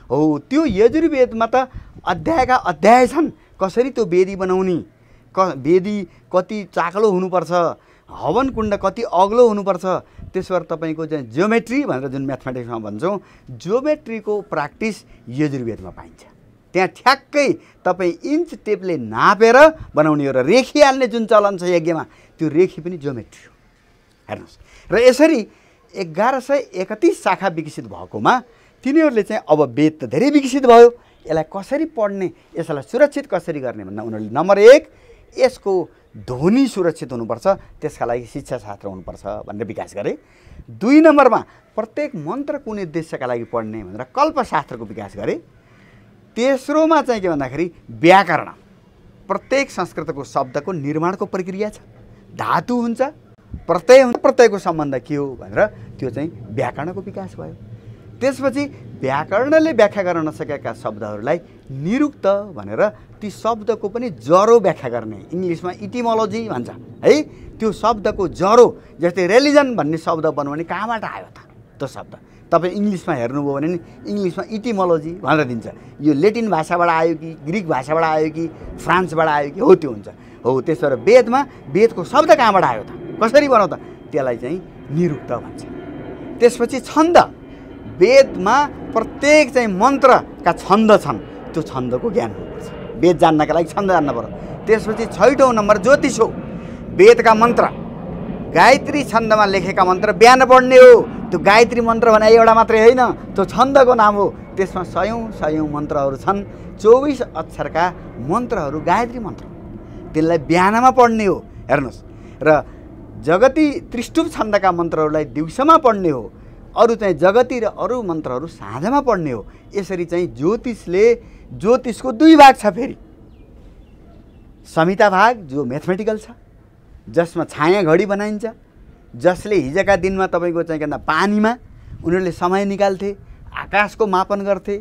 हो, त्यो यजुर्वेदमा त अध्यायका अध्याय छन्, कसरी त्यो वेदी बनाउने, वेदी कति चाक्लो हुनुपर्छ, हवन कुण्ड कति अग्लो हुनुपर्छ। त्यसो भएर तपाईँको चाहिँ जियोमेट्री भनेर जुन म्याथमेटिक्समा भन्छौँ, जियोमेट्रीको प्र्याक्टिस यजुर्वेदमा पाइन्छ। त्यहाँ ठ्याक्कै तपाईँ इन्च टेपले नापेर बनाउने हो। र रेखी हाल्ने जुन चलन छ यज्ञमा, त्यो रेखी पनि जियोमेट्री हो। हेर्नुहोस्, र यसरी 1131 शाखा विकसित भएकोमा तिनीहरूले चाहिँ अब वेद त धेरै विकसित भयो, यसलाई कसरी पढ्ने, यसलाई सुरक्षित कसरी गर्ने भन्दा उनीहरूले नम्बर 1 यसको ध्वनि सुरक्षित हुनुपर्छ, त्यसका लागि शिक्षाशास्त्र हुनुपर्छ भनेर विकास गरे। 2 नम्बरमा प्रत्येक मन्त्र कुन उद्देश्यका लागि पढ्ने भनेर कल्पशास्त्रको विकास गरे। तेस्रोमा चाहिँ के भन्दाखेरि व्याकरण, प्रत्येक संस्कृतको शब्दको निर्माणको प्रक्रिया छ, धातु हुन्छ, प्रत्यय हुन्छ, प्रत्ययको सम्बन्ध के हो भनेर त्यो चाहिँ व्याकरणको विकास भयो। त्यसपछि व्याकरणले व्याख्या गर्न नसकेका शब्दहरूलाई निरुक्त भनेर ती शब्दको पनि जरो व्याख्या गर्ने, इङ्ग्लिसमा इटिमोलोजी भन्छ है। त्यो शब्दको जरो, जस्तै रिलिजन भन्ने शब्द बनाउने कहाँबाट आयो त त्यो शब्द, तपाईँ इङ्ग्लिसमा हेर्नुभयो भने नि इङ्ग्लिसमा इटिमोलोजी भनेर दिन्छ। यो लेटिन भाषाबाट आयो कि ग्रिक भाषाबाट आयो कि फ्रान्सबाट आयो कि हो त्यो हुन्छ। हो त्यसो भएर वेदमा वेदको शब्द कहाँबाट आयो त, कसरी बनाउ त, त्यसलाई चाहिँ निरुक्त भन्छ। त्यसपछि छन्द, वेदमा प्रत्येक चाहिँ मन्त्रका छन्द छन्, त्यो छन्दको ज्ञान हुनुपर्छ। वेद जान्नका लागि छन्द जान्न पर्यो। त्यसपछि 6औं नम्बर ज्योतिष हो। वेदका मन्त्र गायत्री छन्दमा लेखेका मन्त्र बिहान पढ्ने हो। त्यो गायत्री मन्त्र भने एउटा मात्रै होइन, त्यो छन्दको नाम हो। त्यसमा 100औं मन्त्रहरू छन्। 24 अक्षरका मन्त्रहरू गायत्री मन्त्र, त्यसलाई बिहानमा पढ्ने हो। हेर्नुहोस्, र जगती त्रिष्टुप छन्दका मन्त्रहरूलाई दिउँसोमा पढ्ने हो। अरू चाहिँ जगती र अरू मन्त्रहरू साँझमा पढ्ने हो। यसरी चाहिँ ज्योतिषको 2 भाग छ। फेरि संहिता भाग जो म्याथमेटिकल छ, जसमा छाया घडी बनाइन्छ, जसले हिजोका दिनमा तपाईँको चाहिँ के पानीमा उनीहरूले समय निकाल्थे, आकाशको मापन गर्थे,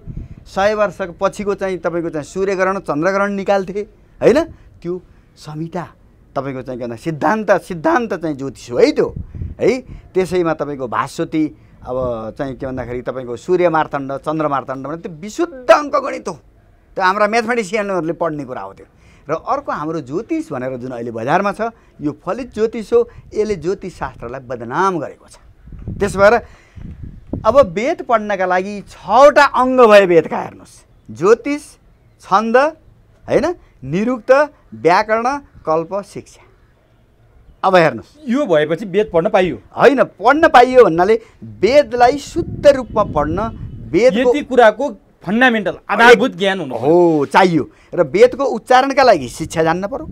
100 वर्ष पछिको चाहिँ तपाईँको चाहिँ सूर्यग्रहण चन्द्रग्रहण निकाल्थे होइन। त्यो संहिता तपाईँको चाहिँ के सिद्धान्त चाहिँ ज्योतिष हो है त्यो है। त्यसैमा तपाईँको भास्वती अब चाहिँ के भन्दाखेरि तपाईँको सूर्य मार्तण्ड चन्द्र मार्तण्ड भने त्यो विशुद्ध अङ्कगणित हो। त्यो हाम्रा म्याथमेटिसियनहरूले पढ्ने कुरा हो त्यो। र अर्को हाम्रो ज्योतिष भनेर जुन अहिले बजारमा छ, यो फलित ज्योतिष हो। यसले ज्योतिष शास्त्रलाई बदनाम गरेको छ। त्यसो भएर अब वेद पढ्नका लागि 6वटा अङ्ग भए वेदका। हेर्नुहोस्, ज्योतिष, छन्द होइन, निरुक्त, व्याकरण, कल्प, शिक्षा। अब हेर्नुहोस्, यो भएपछि वेद पढ्न पाइयो होइन? पढ्न पाइयो भन्नाले वेदलाई शुद्ध रूपमा पढ्न वेदको यति कुराको फन्डामेन्टल आधारभूत ज्ञान हुनु हो चाहियो। र वेदको उच्चारणका लागि शिक्षा जान्न पर्यो,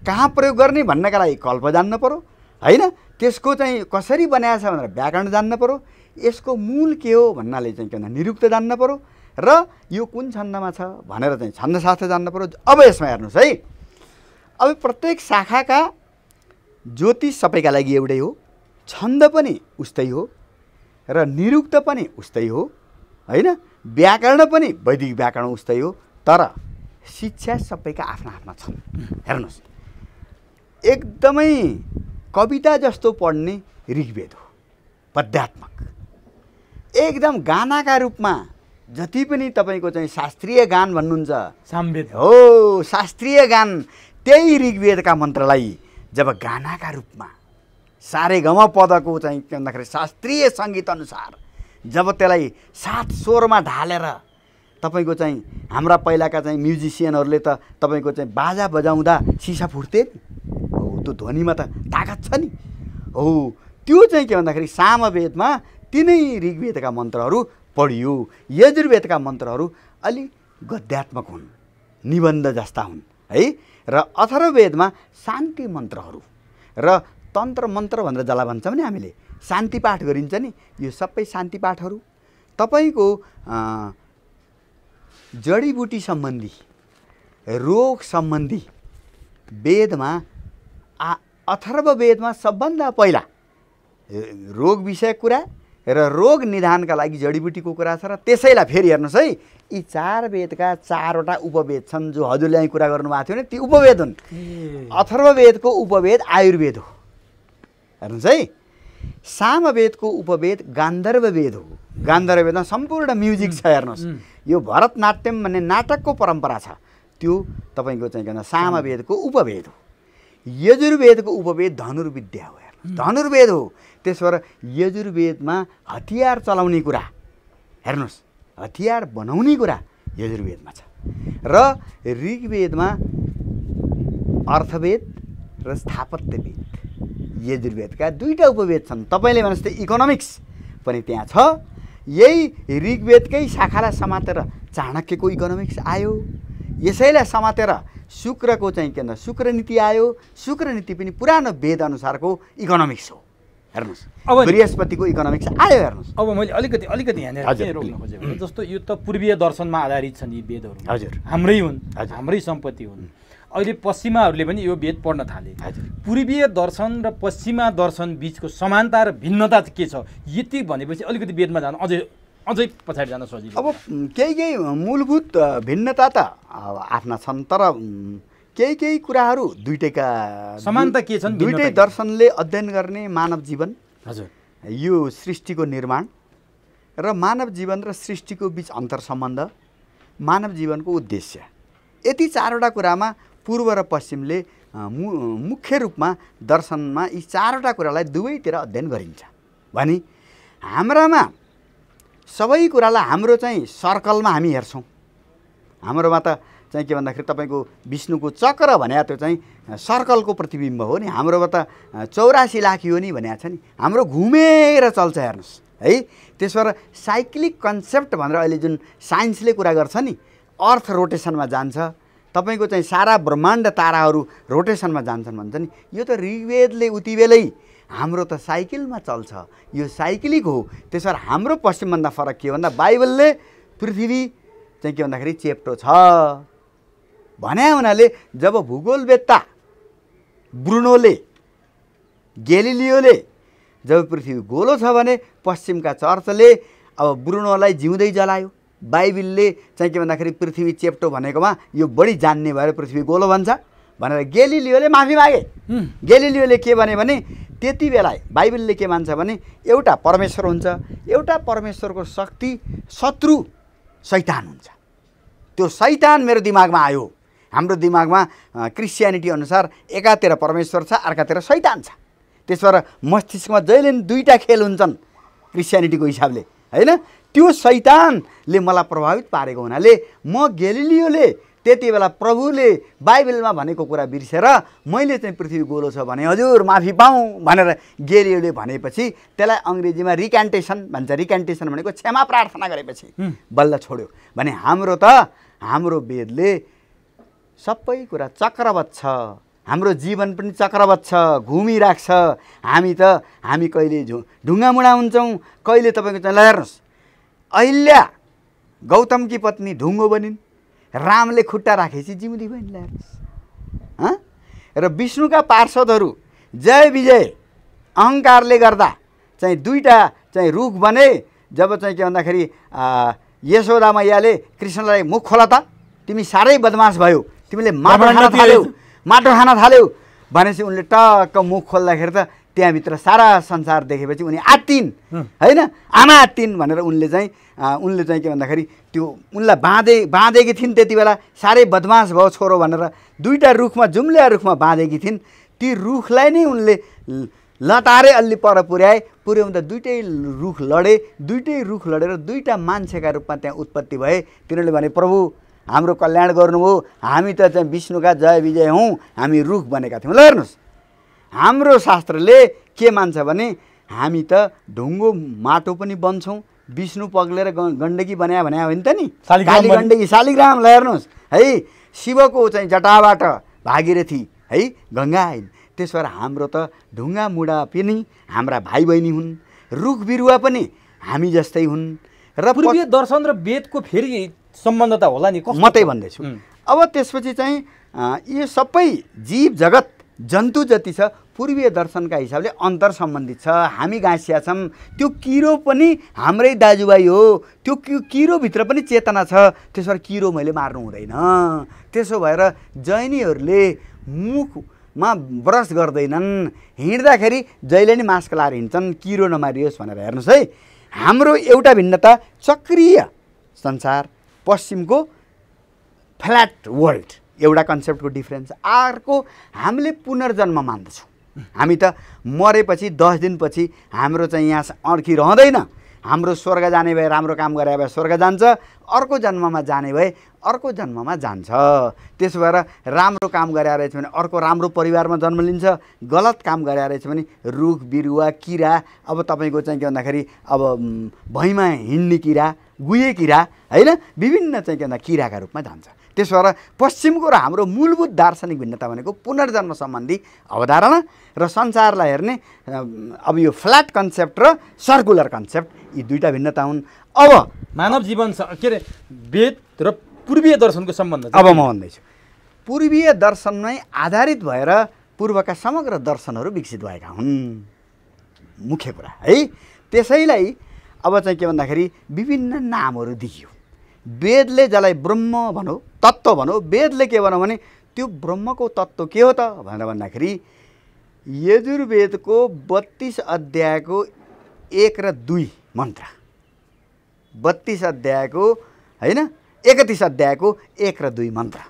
कहाँ प्रयोग गर्ने भन्नका लागि कल्प जान्न पर्यो होइन। त्यसको चाहिँ कसरी बनाएको छ भनेर व्याकरण जान्न पर्यो। यसको मूल के हो भन्नाले चाहिँ के भन्दा निरुक्त जान्न पर्यो। र यो कुन छन्दमा छ भनेर चाहिँ छन्दशास्त्र जान्न पर्यो। अब यसमा हेर्नुहोस् है, अब प्रत्येक शाखाका ज्योतिष सबैका लागि एउटै हो, छन्द पनि उस्तै हो, र निरुक्त पनि उस्तै हो होइन। व्याकरण पनि वैदिक व्याकरण उस्तै हो, तर शिक्षा सबैका आफ्ना आफ्ना छन्। हेर्नुहोस्, एकदमै कविता जस्तो पढ्ने ऋग्वेद हो, पद्यात्मक, एकदम गानाका रूपमा जति पनि तपाईँको चाहिँ शास्त्रीय गान भन्नुहुन्छ सामवेद हो। शास्त्रीय गान त्यही ऋग्वेदका मन्त्रलाई जब गानाका रूपमा सारेगम पदको चाहिँ के भन्दाखेरि शास्त्रीय सङ्गीत अनुसार जब त्यसलाई 7 स्वरमा ढालेर तपाईँको चाहिँ हाम्रा पहिलाका चाहिँ म्युजिसियनहरूले त तपाईँको चाहिँ बाजा बजाउँदा सिसा फुट्थे नि हो। त्यो ध्वनिमा त ताकत छ नि हो। त्यो चाहिँ के भन्दाखेरि सामवेदमा तिनै ऋग्वेदका मन्त्रहरू पढियो। यजुर्वेदका मन्त्रहरू अलि गद्यात्मक हुन्, निबन्ध जस्ता हुन् है। र अथर्ववेदमा शान्ति मन्त्रहरू र तन्त्र मन्त्र भनेर जसलाई भन्छ भने हामीले शान्ति पाठ गरिन्छ नि, यो सबै शान्ति पाठहरू तपाईँको जडीबुटी सम्बन्धी, रोग सम्बन्धी वेदमा अथर्ववेदमा सबभन्दा पहिला रोग विषयक कुरा र रोग निदानका लागि जडीबुटीको कुरा छ। र त्यसैलाई फेरि हेर्नुहोस् है, यी 4 वेदका 4वटा उपवेद छन् जो हजुरले यहाँ कुरा गर्नुभएको थियो नि, ती उपवेद हुन्। अथर्ववेदको उपवेद आयुर्वेद हो। हेर्नुहोस् है, सामवेदको उपवेद गान्धर्व वेद हो। गान्धर्व वेदमा सम्पूर्ण म्युजिक छ। हेर्नुहोस्, यो भरतनाट्यम भन्ने नाटकको परम्परा छ, त्यो तपाईँको चाहिँ के भन्छ सामवेदको उपवेद हो। यजुर्वेदको उपवेद धनुर्विद्या हो। हेर्नुहोस्, धनुर्वेद हो। त्यसो भएर यजुर्वेदमा हतियार चलाउने कुरा, हेर्नुहोस्, हतियार बनाउने कुरा यजुर्वेदमा छ। र ऋग्वेदमा अर्थवेद र स्थापत्यवेद, यजुर्वेदका 2टा उपवेद छन्। तपाईँले भने जस्तै इकोनोमिक्स पनि त्यहाँ छ। यही ऋग्वेदकै शाखालाई समातेर चाणक्यको इकोनोमिक्स आयो। यसैलाई समातेर शुक्रको चाहिँ के भन्छ शुक्रनीति आयो। शुक्रनीति पनि पुरानो वेद अनुसारको इकोनोमिक्स हो। हेर्नुहोस्, अब बृहस्पतिको इकोनोमिक्स आयो। हेर्नुहोस्, अब मैले अलिकति यहाँनिर रोक्न खोजेको जस्तो यो त पूर्वीय दर्शनमा आधारित छन् यी वेदहरू। हजुर, हाम्रै हुन्, हाम्रै सम्पत्ति हुन्। अहिले पश्चिमाहरूले पनि यो वेद पढ्न थाले। पूर्वीय दर्शन र पश्चिमा दर्शन बिचको समानता र भिन्नता के छ, यति भनेपछि अलिकति वेदमा जान अझै पछाडि जान सजिलो। अब केही मूलभूत भिन्नता त आफ्ना छन्, तर केही कुराहरू दुईटैका समानता के छन्? दुईटै दर्शनले अध्ययन गर्ने मानव जीवन, हजुर, यो सृष्टिको निर्माण र मानव जीवन र सृष्टिको बीच अन्तरसम्बन्ध, मानव जीवनको उद्देश्य, यति चारवटा कुरामा पूर्व र पश्चिमले मुख्य रूपमा दर्शनमा यी चारवटा कुरालाई दुवैतिर अध्ययन गरिन्छ भने हाम्रामा सबै कुरालाई हाम्रो चाहिँ सर्कलमा हामी हेर्छौँ। हाम्रोमा त चाहिँ के भन्दाखेरि तपाईँको विष्णुको चक्र भने त्यो चाहिँ सर्कलको प्रतिबिम्ब हो नि, हाम्रोमा त 84 लाख यो नि भनेको छ नि, हाम्रो घुमेर चल्छ हेर्नुहोस् है। त्यसो भएर साइक्लिक कन्सेप्ट भनेर अहिले जुन साइन्सले कुरा गर्छ नि, अर्थ रोटेसनमा जान्छ, तपाईँको चाहिँ सारा ब्रह्माण्ड ताराहरू रोटेसनमा जान्छन् भन्छ नि, यो त ऋग्वेदले उति बेलै हाम्रो त साइकलमा चल्छ, यो साइक्लिक हो। त्यसो भएर हाम्रो पश्चिमभन्दा फरक के भन्दा बाइबलले पृथ्वी चाहिँ के भन्दाखेरि चेप्टो छ भने हुनाले जब भूगोलवेत्ता ब्रुनोले ग्यालिलियोले जब पृथ्वी गोलो छ भने पश्चिमका चर्चले अब ब्रुनोलाई जिउँदै जलायो, बाइबलले चाहिँ के भन्दाखेरि पृथ्वी चेप्टो भनेकोमा यो बढी जान्ने भएर पृथ्वी गोलो भन्छ भनेर ग्यालिलियोले माफी मागे। ग्यालिलियोले के भने त्यति बेला बाइबलले के मान्छ भने एउटा परमेश्वर हुन्छ, एउटा परमेश्वरको शक्ति शत्रु शैतान हुन्छ। त्यो शैतान मेरो दिमागमा आयो। हाम्रो दिमागमा क्रिस्चियनिटी अनुसार एकातिर परमेश्वर छ, अर्कातिर शैतान छ। त्यसो भएर मस्तिष्कमा जहिले दुईवटा खेल हुन्छन् क्रिस्चियनिटीको हिसाबले होइन। त्यो शैतानले मलाई प्रभावित पारेको हुनाले म ग्यालिलियोले त्यति बेला प्रभुले बाइबलमा भनेको कुरा बिर्सेर मैले चाहिँ पृथ्वी गोलो छ भने हजुर माफी पाऊँ भनेर ग्यालिलियोले भनेपछि त्यसलाई अङ्ग्रेजीमा रिक्यान्टेसन भन्छ। रिक्यान्टेसन भनेको क्षमा प्रार्थना गरेपछि बल्ल छोड्यो भने हाम्रो वेदले सबै कुरा चक्रवत छ, हाम्रो जीवन पनि चक्रवत छ, घुमिराख्छ। हामी कहिले ढुङ्गामुढा हुन्छौँ, कहिले तपाईँको चाहिँ हेर्नुहोस् अहिल्या गौतमकी पत्नी ढुङ्गो बनिन्, रामले खुट्टा राखेपछि जिउँदी बनिन् हेर्नुहोस्। र विष्णुका पार्षदहरू जय विजय अहङ्कारले गर्दा चाहिँ दुईवटा चाहिँ रुख बने। जब चाहिँ के भन्दाखेरि यशोदा मैयाले कृष्णलाई मुख खोला त, तिमी साह्रै बदमास भयो, तिमीले माटो खान थाल्यौ भनेपछि उनले टक्क मुख खोल्दाखेरि त त्यहाँभित्र सारा संसार देखेपछि उनी आत्तिन् होइन, आमा आत्तिन् भनेर उनले चाहिँ के भन्दाखेरि त्यो उनलाई बाँधेकी थिइन्। त्यति बेला साह्रै बदमास भयो छोरो भनेर दुईवटा रुखमा जुम्ल्या रुखमा बाँधेकी थिइन्। ती रुखलाई नै उनले लतारे अलि पर पुर्याउँदा दुईटै रुख लडेर दुईवटा मान्छेका रूपमा त्यहाँ उत्पत्ति भए। तिनीहरूले भने प्रभु हाम्रो कल्याण गर्नुभयो, हामी त चाहिँ विष्णुका जय विजय हौँ, हामी रुख बनेका थियौँ। ल हेर्नुहोस् हाम्रो शास्त्रले के मान्छ भने हामी त ढुङ्गो माटो पनि बन्छौँ, विष्णु पग्लेर गण्डकी बनायो भने होइन त नि, काली गण्डकी शालिग्राम। ल हेर्नुहोस् है, शिवको चाहिँ जटाबाट भागीरथी है गङ्गा आइन्। त्यसो भएर हाम्रो त ढुङ्गा मुढा पनि हाम्रा भाइ बहिनी हुन्, रुख बिरुवा पनि हामी जस्तै हुन्। र पूर्वीय दर्शन र वेदको फेरि सम्बन्ध त होला नि, म त्यही भन्दैछु। अब त्यसपछि चाहिँ यो सबै जीव जगत जन्तु जति छ पूर्वीय दर्शनका हिसाबले अन्तर सम्बन्धित छ। हामी गाँसिया छौँ, त्यो किरो पनि हाम्रै दाजुभाइ हो, त्यो किरोभित्र पनि चेतना छ। त्यसो भएर किरो मैले मार्नु हुँदैन। त्यसो भएर जैनीहरूले मुखमा ब्रस गर्दैनन्, हिँड्दाखेरि जहिले नै मास्क लाएर हिँड्छन्, किरो नमारियोस् भनेर। हेर्नुहोस् है, हाम्रो एउटा भिन्नता चक्रीय संसार, पश्चिमको फ्ल्याट वर्ल्ड एउटा कन्सेप्टको डिफ्रेन्स। अर्को हामीले पुनर्जन्म मान्दछौँ। हामी त मरेपछि 10 दिनपछि हाम्रो चाहिँ यहाँ अड्की रहँदैन। हाम्रो स्वर्ग जाने भए राम्रो काम गरे भए स्वर्ग जान्छ, अर्को जन्ममा जाने भए अर्को जन्ममा जान्छ। त्यसो भएर राम्रो काम गरे रहेछ भने अर्को राम्रो परिवारमा जन्म लिन्छ, गलत काम गरे रहेछ भने रुख बिरुवा किरा, अब तपाईँको चाहिँ के भन्दाखेरि अब भैँमा हिँड्ने किरा, गुहे किरा होइन, विभिन्न चाहिँ के भन्दा किराका रूपमा जान्छ। त्यसो भएर पश्चिमको र हाम्रो मूलभूत दार्शनिक भिन्नता भनेको पुनर्जन्म सम्बन्धी अवधारणा र संसारलाई हेर्ने अब यो फ्ल्याट कन्सेप्ट र सर्कुलर कन्सेप्ट, यी दुईवटा भिन्नता हुन्। अब मानव जीवन के अरे वेद र पूर्वीय दर्शनको सम्बन्ध अब म भन्दैछु। पूर्वीय दर्शनमै आधारित भएर पूर्वका समग्र दर्शनहरू विकसित भएका हुन्, मुख्य कुरा है। त्यसैलाई अब चाहिँ के भन्दाखेरि विभिन्न नामहरू दिइयो। वेदले जसलाई ब्रह्म भनौँ, तत्त्व भनौँ, वेदले के भनौँ भने त्यो ब्रह्मको तत्त्व के हो त भनेर भन्दाखेरि यजुर्वेदको 32 अध्यायको 1 र 2 मन्त्र 32 अध्यायको हैन 31 अध्यायको 1 र 2 मन्त्र।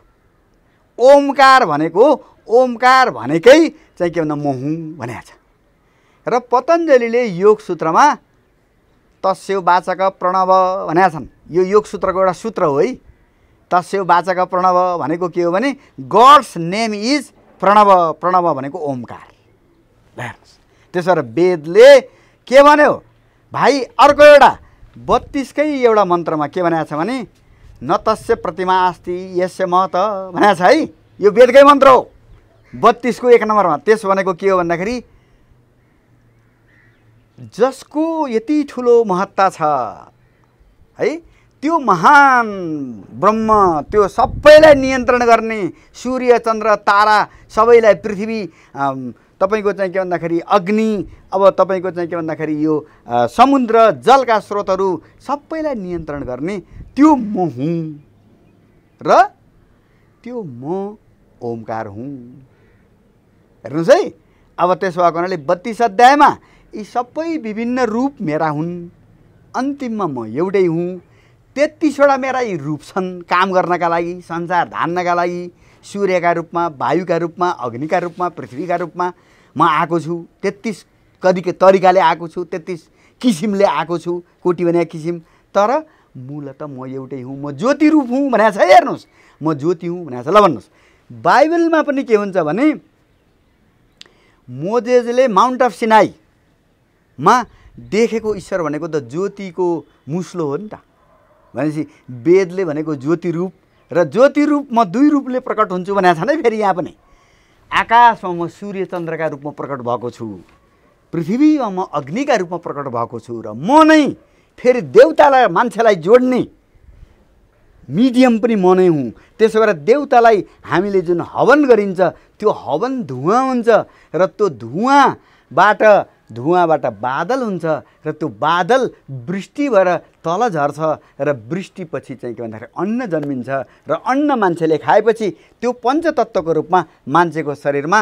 ओमकार भनेकै चाहिँ के भन्दा म हुँ भनेको छ। र पतञ्जलिले योग सूत्रमा तस्यो वाचक प्रणव भनेका छन्। यो योग सूत्रको एउटा सूत्र हो है। तस्यो वाचक प्रणव भनेको के हो भने god's name is Pranav. Pranav भनेको ओमकार। त्यसो भएर वेदले के भन्यो भाइ, अर्को एउटा 32कै एउटा मन्त्रमा के भनेको छ भने न तस्य प्रतिमा अस्ति यस्य महत भनेको छ है। यो वेदकै मन्त्र हो 32 को 1 नम्बरमा। त्यस भनेको के हो भन्दाखेरि जसको यति ठुलो महत्ता छ है, त्यो महान ब्रह्म, त्यो सबैलाई नियन्त्रण गर्ने सूर्य चन्द्र तारा सबैलाई, पृथ्वी, तपाईँको चाहिँ के भन्दाखेरि अग्नि, अब तपाईँको चाहिँ के भन्दाखेरि यो समुद्र जलका स्रोतहरू सबैलाई नियन्त्रण गर्ने त्यो म हुँ र त्यो म ओमकार हुँ। हेर्नुहोस् है। अब त्यसो भएको हुनाले 32 अध्यायमा यी सबै विभिन्न रूप मेरा हुन्, अन्तिममा म एउटै हुँ। 33 वटा मेरा यी रूप छन् काम गर्नका लागि, संसार धान्नका लागि। सूर्यका रूपमा, वायुका रूपमा, अग्निका रूपमा, पृथ्वीका रूपमा म आएको छु। 33 तरिकाले आएको छु, 33 किसिमले आएको छु, कोटी भने किसिम। तर मूलत म एउटै हुँ, म ज्योति रूप हुँ भनेको छ। हेर्नुहोस्, म ज्योति हुँ भनेको छ। ल भन्नुहोस्, बाइबलमा पनि के हुन्छ भने मोजेसले माउन्ट अफ सिनाईमा देखेको ईश्वर भनेको त ज्योतिको मुस्लो हो नि त। भनेपछि वेदले भनेको ज्योति रूप, र ज्योति रूप म 2 रूपले प्रकट हुन्छु भनेको छ नै। फेरि यहाँ पनि आकाशमा म सूर्य चन्द्रका रूपमा प्रकट भएको छु, पृथ्वीमा म अग्निका रूपमा प्रकट भएको छु, र म नै फेरि देवतालाई मान्छेलाई जोड्ने मिडियम पनि म नै हुँ। त्यसो भएर देवतालाई हामीले जुन हवन गरिन्छ त्यो हवन धुवाँ हुन्छ, र त्यो धुवाँबाट बादल हुन्छ, र त्यो बादल वृष्टि भएर तल झर्छ, र वृष्टिपछि चाहिँ के भन्दाखेरि अन्न जन्मिन्छ, र अन्न मान्छेले खाएपछि त्यो पञ्चतत्त्वको रूपमा मान्छेको शरीरमा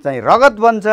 चाहिँ रगत बन्छ,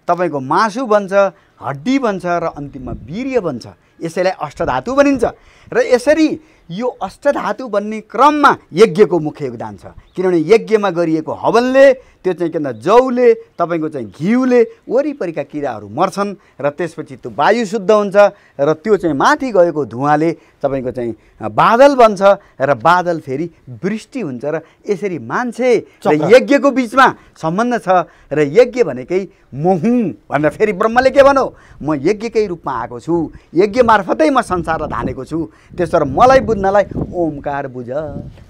तपाईँको मासु बन्छ, हड्डी बन्छ, र अन्तिममा वीर्य बन्छ। यसैलाई अष्टधातु भनिन्छ। र यसरी यो अष्टधातु बन्ने क्रममा यज्ञको मुख्य योगदान छ। किनभने यज्ञमा गरिएको हवनले, त्यो चाहिँ के भन्दा जौले, तपाईँको चाहिँ घिउले वरिपरिका किराहरू मर्छन्, र त्यसपछि त्यो वायु शुद्ध हुन्छ, र त्यो चाहिँ माथि गएको धुवाँले तपाईँको चाहिँ बादल बन्छ, र बादल फेरि वृष्टि हुन्छ। र यसरी मान्छे र यज्ञको बिचमा सम्बन्ध छ। र यज्ञ भनेकै म हुँ भनेर फेरि ब्रह्मले के भन्यो, म यज्ञकै रूपमा आएको छु, यज्ञ मार्फतै म संसारलाई धानेको छु। त्यसो मलाई बुझ्नलाई ओमकार बुझ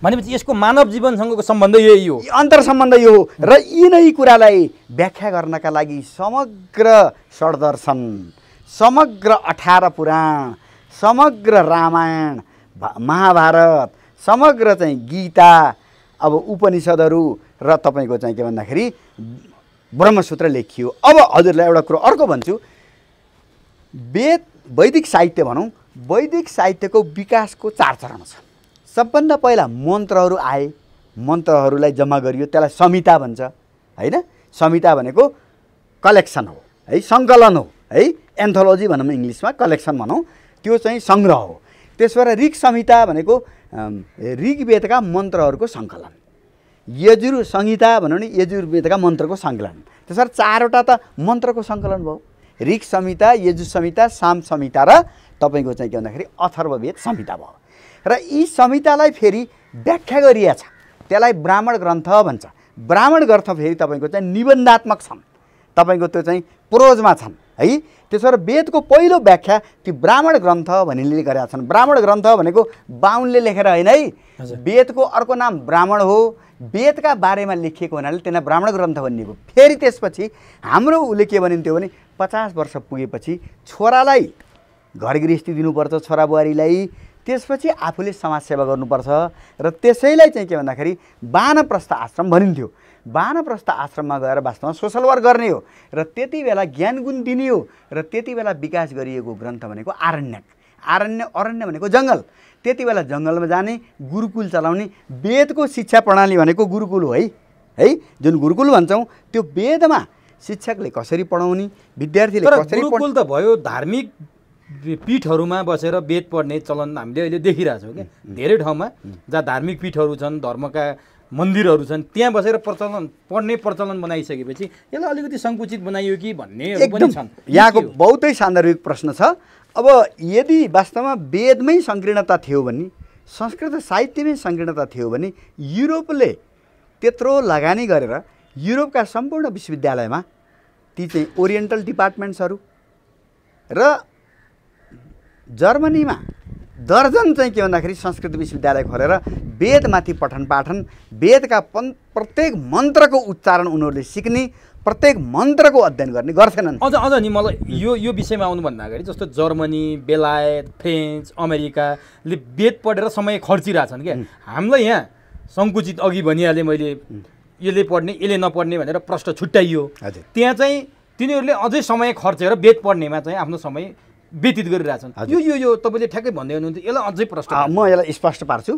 भनेपछि यसको मानव जीवनसँगको सम्बन्ध यही हो, अन्तर सम्बन्ध यो हो। र यिनै कुरालाई व्याख्या गर्नका लागि समग्र षड्दर्शन, समग्र 18 पुराण, समग्र रामायण महाभारत, समग्र चाहिँ गीता, अब उपनिषदहरू र तपाईँको चाहिँ के भन्दाखेरि ब्रह्मसूत्र लेखियो। अब हजुरलाई एउटा कुरो अर्को भन्छु, वैदिक साहित्य भनौँ, वैदिक साहित्यको विकासको 4 चरण छ। सबभन्दा पहिला मन्त्रहरू आए, मन्त्रहरूलाई जम्मा गरियो, त्यसलाई संहिता भन्छ हैन। संहिता भनेको कलेक्सन हो है, सङ्कलन हो है, एन्थोलोजी भनौँ इङ्ग्लिसमा, कलेक्सन भनौँ, त्यो चाहिँ सङ्ग्रह हो। त्यसो भएर ऋग संहिता भनेको ऋग्वेदका मन्त्रहरूको सङ्कलन, यजुर संहिता भनौँ नि यजुर्वेदका मन्त्रको सङ्कलन। त्यसो भएर 4 वटा त मन्त्रको सङ्कलन भयो, ऋग संहिता, यजुर संहिता, साम संहिता र तपाईँको चाहिँ के भन्दाखेरि अथर्ववेद संहिता भयो। र यी संहितालाई फेरि व्याख्या गरिएको छ, त्यसलाई ब्राह्मण ग्रन्थ भन्छ। ब्राह्मण ग्रन्थ फेरि तपाईँको चाहिँ निबन्धात्मक छन्, तपाईँको त्यो चाहिँ प्रोजमा छन् है। त्यसो भएर वेदको पहिलो व्याख्या ती ब्राह्मण ग्रन्थ भन्नेले गरेका छन्। ब्राह्मण ग्रन्थ भनेको बाहुनले लेखेर होइन है, वेदको अर्को नाम ब्राह्मण हो। वेदका बारेमा लेखिएको हुनाले त्यसलाई ब्राह्मण ग्रन्थ भनिएको। फेरि त्यसपछि हाम्रो उसले के भनिन्थ्यो भने 50 वर्ष पुगेपछि छोरालाई घर गृहस्थी दिनुपर्छ, छोरा बुहारीलाई, त्यसपछि आफूले समाजसेवा गर्नुपर्छ, र त्यसैलाई चाहिँ के भन्दाखेरि वानप्रस्थ आश्रम भनिन्थ्यो। वानप्रस्थ आश्रममा गएर वास्तवमा सोसल वर्क गर्ने हो, र त्यति बेला ज्ञान गुण दिने हो, र त्यति बेला विकास गरिएको ग्रन्थ भनेको आरण्यक। अरण्य भनेको जङ्गल। त्यति बेला जङ्गलमा जाने, गुरुकुल चलाउने। वेदको शिक्षा प्रणाली भनेको गुरुकुल हो है, जुन गुरुकुल भन्छौँ त्यो वेदमा शिक्षकले कसरी पढाउने, विद्यार्थीले कसरी गुरुकुल त भयो, धार्मिक पीठहरूमा बसेर वेद पढ्ने चलन हामीले अहिले देखिरहेछौँ क्या। धेरै ठाउँमा जहाँ धार्मिक पीठहरू छन्, धर्मका मन्दिरहरू छन्, त्यहाँ बसेर पढ्ने प्रचलन बनाइसकेपछि यसलाई अलिकति सङ्कुचित बनाइयो कि भन्नेहरू पनि छन्। यहाँको बहुतै सान्दर्भिक प्रश्न छ। अब यदि वास्तवमा वेदमै सङ्कीर्णता थियो भने, संस्कृत साहित्यमै सङ्कीर्णता थियो भने, युरोपले त्यत्रो लगानी गरेर युरोपका सम्पूर्ण विश्वविद्यालयमा ती चाहिँ ओरिएन्टल डिपार्टमेन्ट्सहरू र जर्मनीमा दर्जन चाहिँ के भन्दाखेरि संस्कृत विश्वविद्यालय खोलेर वेदमाथि पठन पाठन, वेदका प्रत्येक मन्त्रको उच्चारण उनीहरूले सिक्ने, प्रत्येक मन्त्रको अध्ययन गर्ने गर्थेनन्। अझ नि मलाई यो विषयमा आउनुभन्दा अगाडि जस्तो जर्मनी, बेलायत, फ्रेन्च, अमेरिकाले वेद पढेर समय खर्चिरहेछन् क्या। हामीलाई यहाँ सङ्कुचित अघि भनिहालेँ मैले, यसले पढ्ने यसले नपढ्ने भनेर प्रश्न छुट्याइयो। त्यहाँ चाहिँ तिनीहरूले अझै समय खर्चेर वेद पढ्नेमा चाहिँ आफ्नो समय व्यतीत गरिरहेछन्। यो तपाईँले ठ्याक्कै भन्दै हुनुहुन्थ्यो, यसलाई अझै प्रश्न म यसलाई स्पष्ट पार्छु।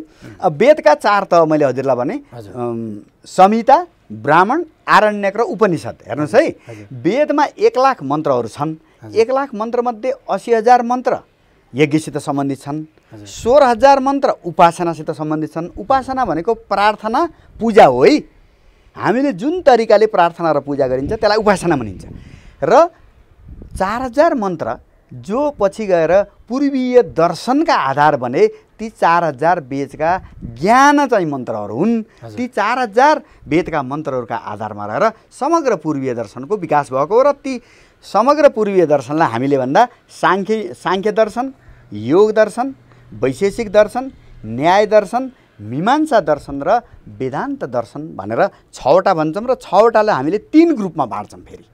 वेदका 4 त मैले हजुरलाई भने, संहिता, ब्राह्मण, आरण्यक र उपनिषद। हेर्नुहोस् है, वेदमा 1 लाख मन्त्रहरू छन्। 1 लाख मन्त्रमध्ये 80,000 मन्त्र यज्ञसित सम्बन्धित छन्, 16,000 मन्त्र उपासनासित सम्बन्धित छन्। उपासना भनेको प्रार्थना पूजा हो है। हामीले जुन तरिकाले प्रार्थना र पूजा गरिन्छ त्यसलाई उपासना भनिन्छ। र 4,000 मन्त्र जो पछि गएर पूर्वीय दर्शनका आधार बने, ती 4,000 वेदका ज्ञान चाहिँ मन्त्रहरू हुन्। ती 4,000 वेदका मन्त्रहरूका आधारमा रहेर समग्र पूर्वीय दर्शनको विकास भएको हो। र ती समग्र पूर्वीय दर्शनलाई हामीले भन्दा साङ्ख्य दर्शन, योग दर्शन, वैशेषिक दर्शन, न्याय दर्शन, मीमांसा दर्शन र वेदान्त दर्शन भनेर 6वटा भन्छौँ। र 6वटालाई हामीले 3 ग्रुपमा बाँड्छौँ। फेरि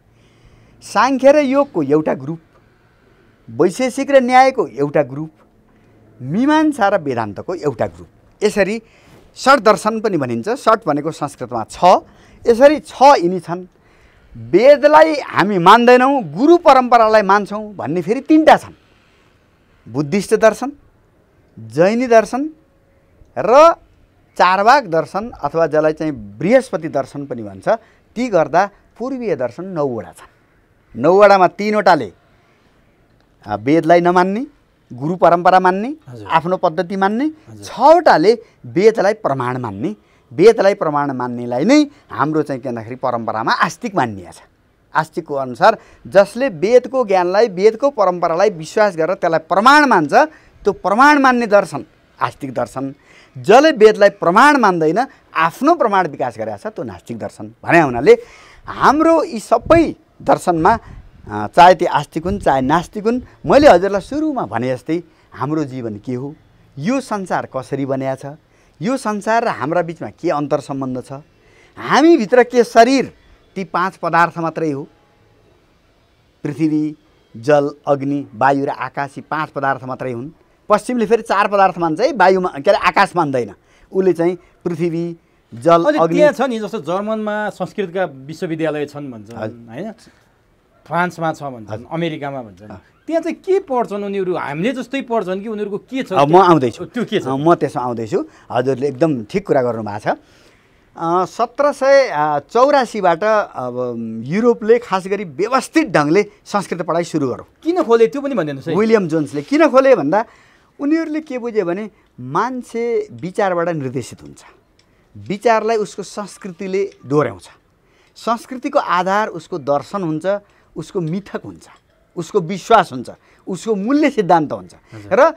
साङ्ख्य र योगको एउटा ग्रुप, वैशेषिक र न्यायको एउटा ग्रुप, मीमांसा र वेदान्तको एउटा ग्रुप। यसरी षट दर्शन पनि भनिन्छ। षट भनेको संस्कृतमा 6, यसरी 6 यिनी छन्। वेदलाई हामी मान्दैनौँ, गुरु परम्परालाई मान्छौँ भन्ने फेरि 3टा छन्, बुद्धिस्ट दर्शन, जैनी दर्शन र चारवाक दर्शन अथवा जसलाई चाहिँ बृहस्पति दर्शन पनि भन्छ। ती गर्दा पूर्वीय दर्शन 9वटा छन्। 9वटामा 3वटाले वेदलाई नमान्ने, गुरु परम्परा मान्ने, आफ्नो पद्धति मान्ने, 6वटाले वेदलाई प्रमाण मान्ने। वेदलाई प्रमाण मान्नेलाई नै हाम्रो चाहिँ के भन्दाखेरि परम्परामा आस्तिक मानिएको छ। आस्तिकको अनुसार जसले वेदको ज्ञानलाई, वेदको परम्परालाई विश्वास गरेर त्यसलाई प्रमाण मान्छ, त्यो प्रमाण मान्ने दर्शन आस्तिक दर्शन। जसले वेदलाई प्रमाण मान्दैन, आफ्नो प्रमाण विकास गरेको छ, त्यो नास्तिक दर्शन भने हुनाले हाम्रो यी सबै दर्शनमा चाहे त्यो आस्तिक हुन् चाहे नास्तिक हुन्, मैले हजुरलाई सुरुमा भने जस्तै हाम्रो जीवन के हो, यो संसार कसरी बनिएको छ, यो संसार र हाम्रा बिचमा के अन्तर सम्बन्ध छ, हामीभित्र के शरीर ती 5 पदार्थ मात्रै हो, पृथ्वी, जल, अग्नि, वायु र आकाश, यी 5 पदार्थ मात्रै हुन्। पश्चिमले फेरि 4 पदार्थ मान्छ है, वायुमा के अरे आकाश मान्दैन। उसले चाहिँ पृथ्वी, जल, अग्नि। त्यहाँ छ नि, जस्तो जर्मनमा संस्कृतका विश्वविद्यालय छन् भन्छन् हैन, फ्रान्समा छ भन्छन्, अमेरिकामा भन्छन्। त्यहाँ चाहिँ के पढ्छन् उनीहरू? हामीले जस्तै पढ्छन् कि उनीहरूको के छ? म आउँदैछु, त्यो के छ? म त्यसमा आउँदैछु। हजुरले एकदम ठिक कुरा गर्नुभएको छ। 1784बाट अब युरोपले खास गरी व्यवस्थित ढङ्गले संस्कृत पढाइ सुरु गर्यो। किन खोले त्यो पनि भनिदिनुहोस् है। विलियम जोन्सले किन खोले भन्दा उनीहरूले के बुझ्यो भने मान्छे विचारबाट निर्देशित हुन्छ, विचारलाई उसको संस्कृतिले दोहोऱ्याउँछ, संस्कृतिको आधार उसको दर्शन हुन्छ, उसको मिथक हुन्छ, उसको विश्वास हुन्छ, उसको मूल्य सिद्धान्त हुन्छ। र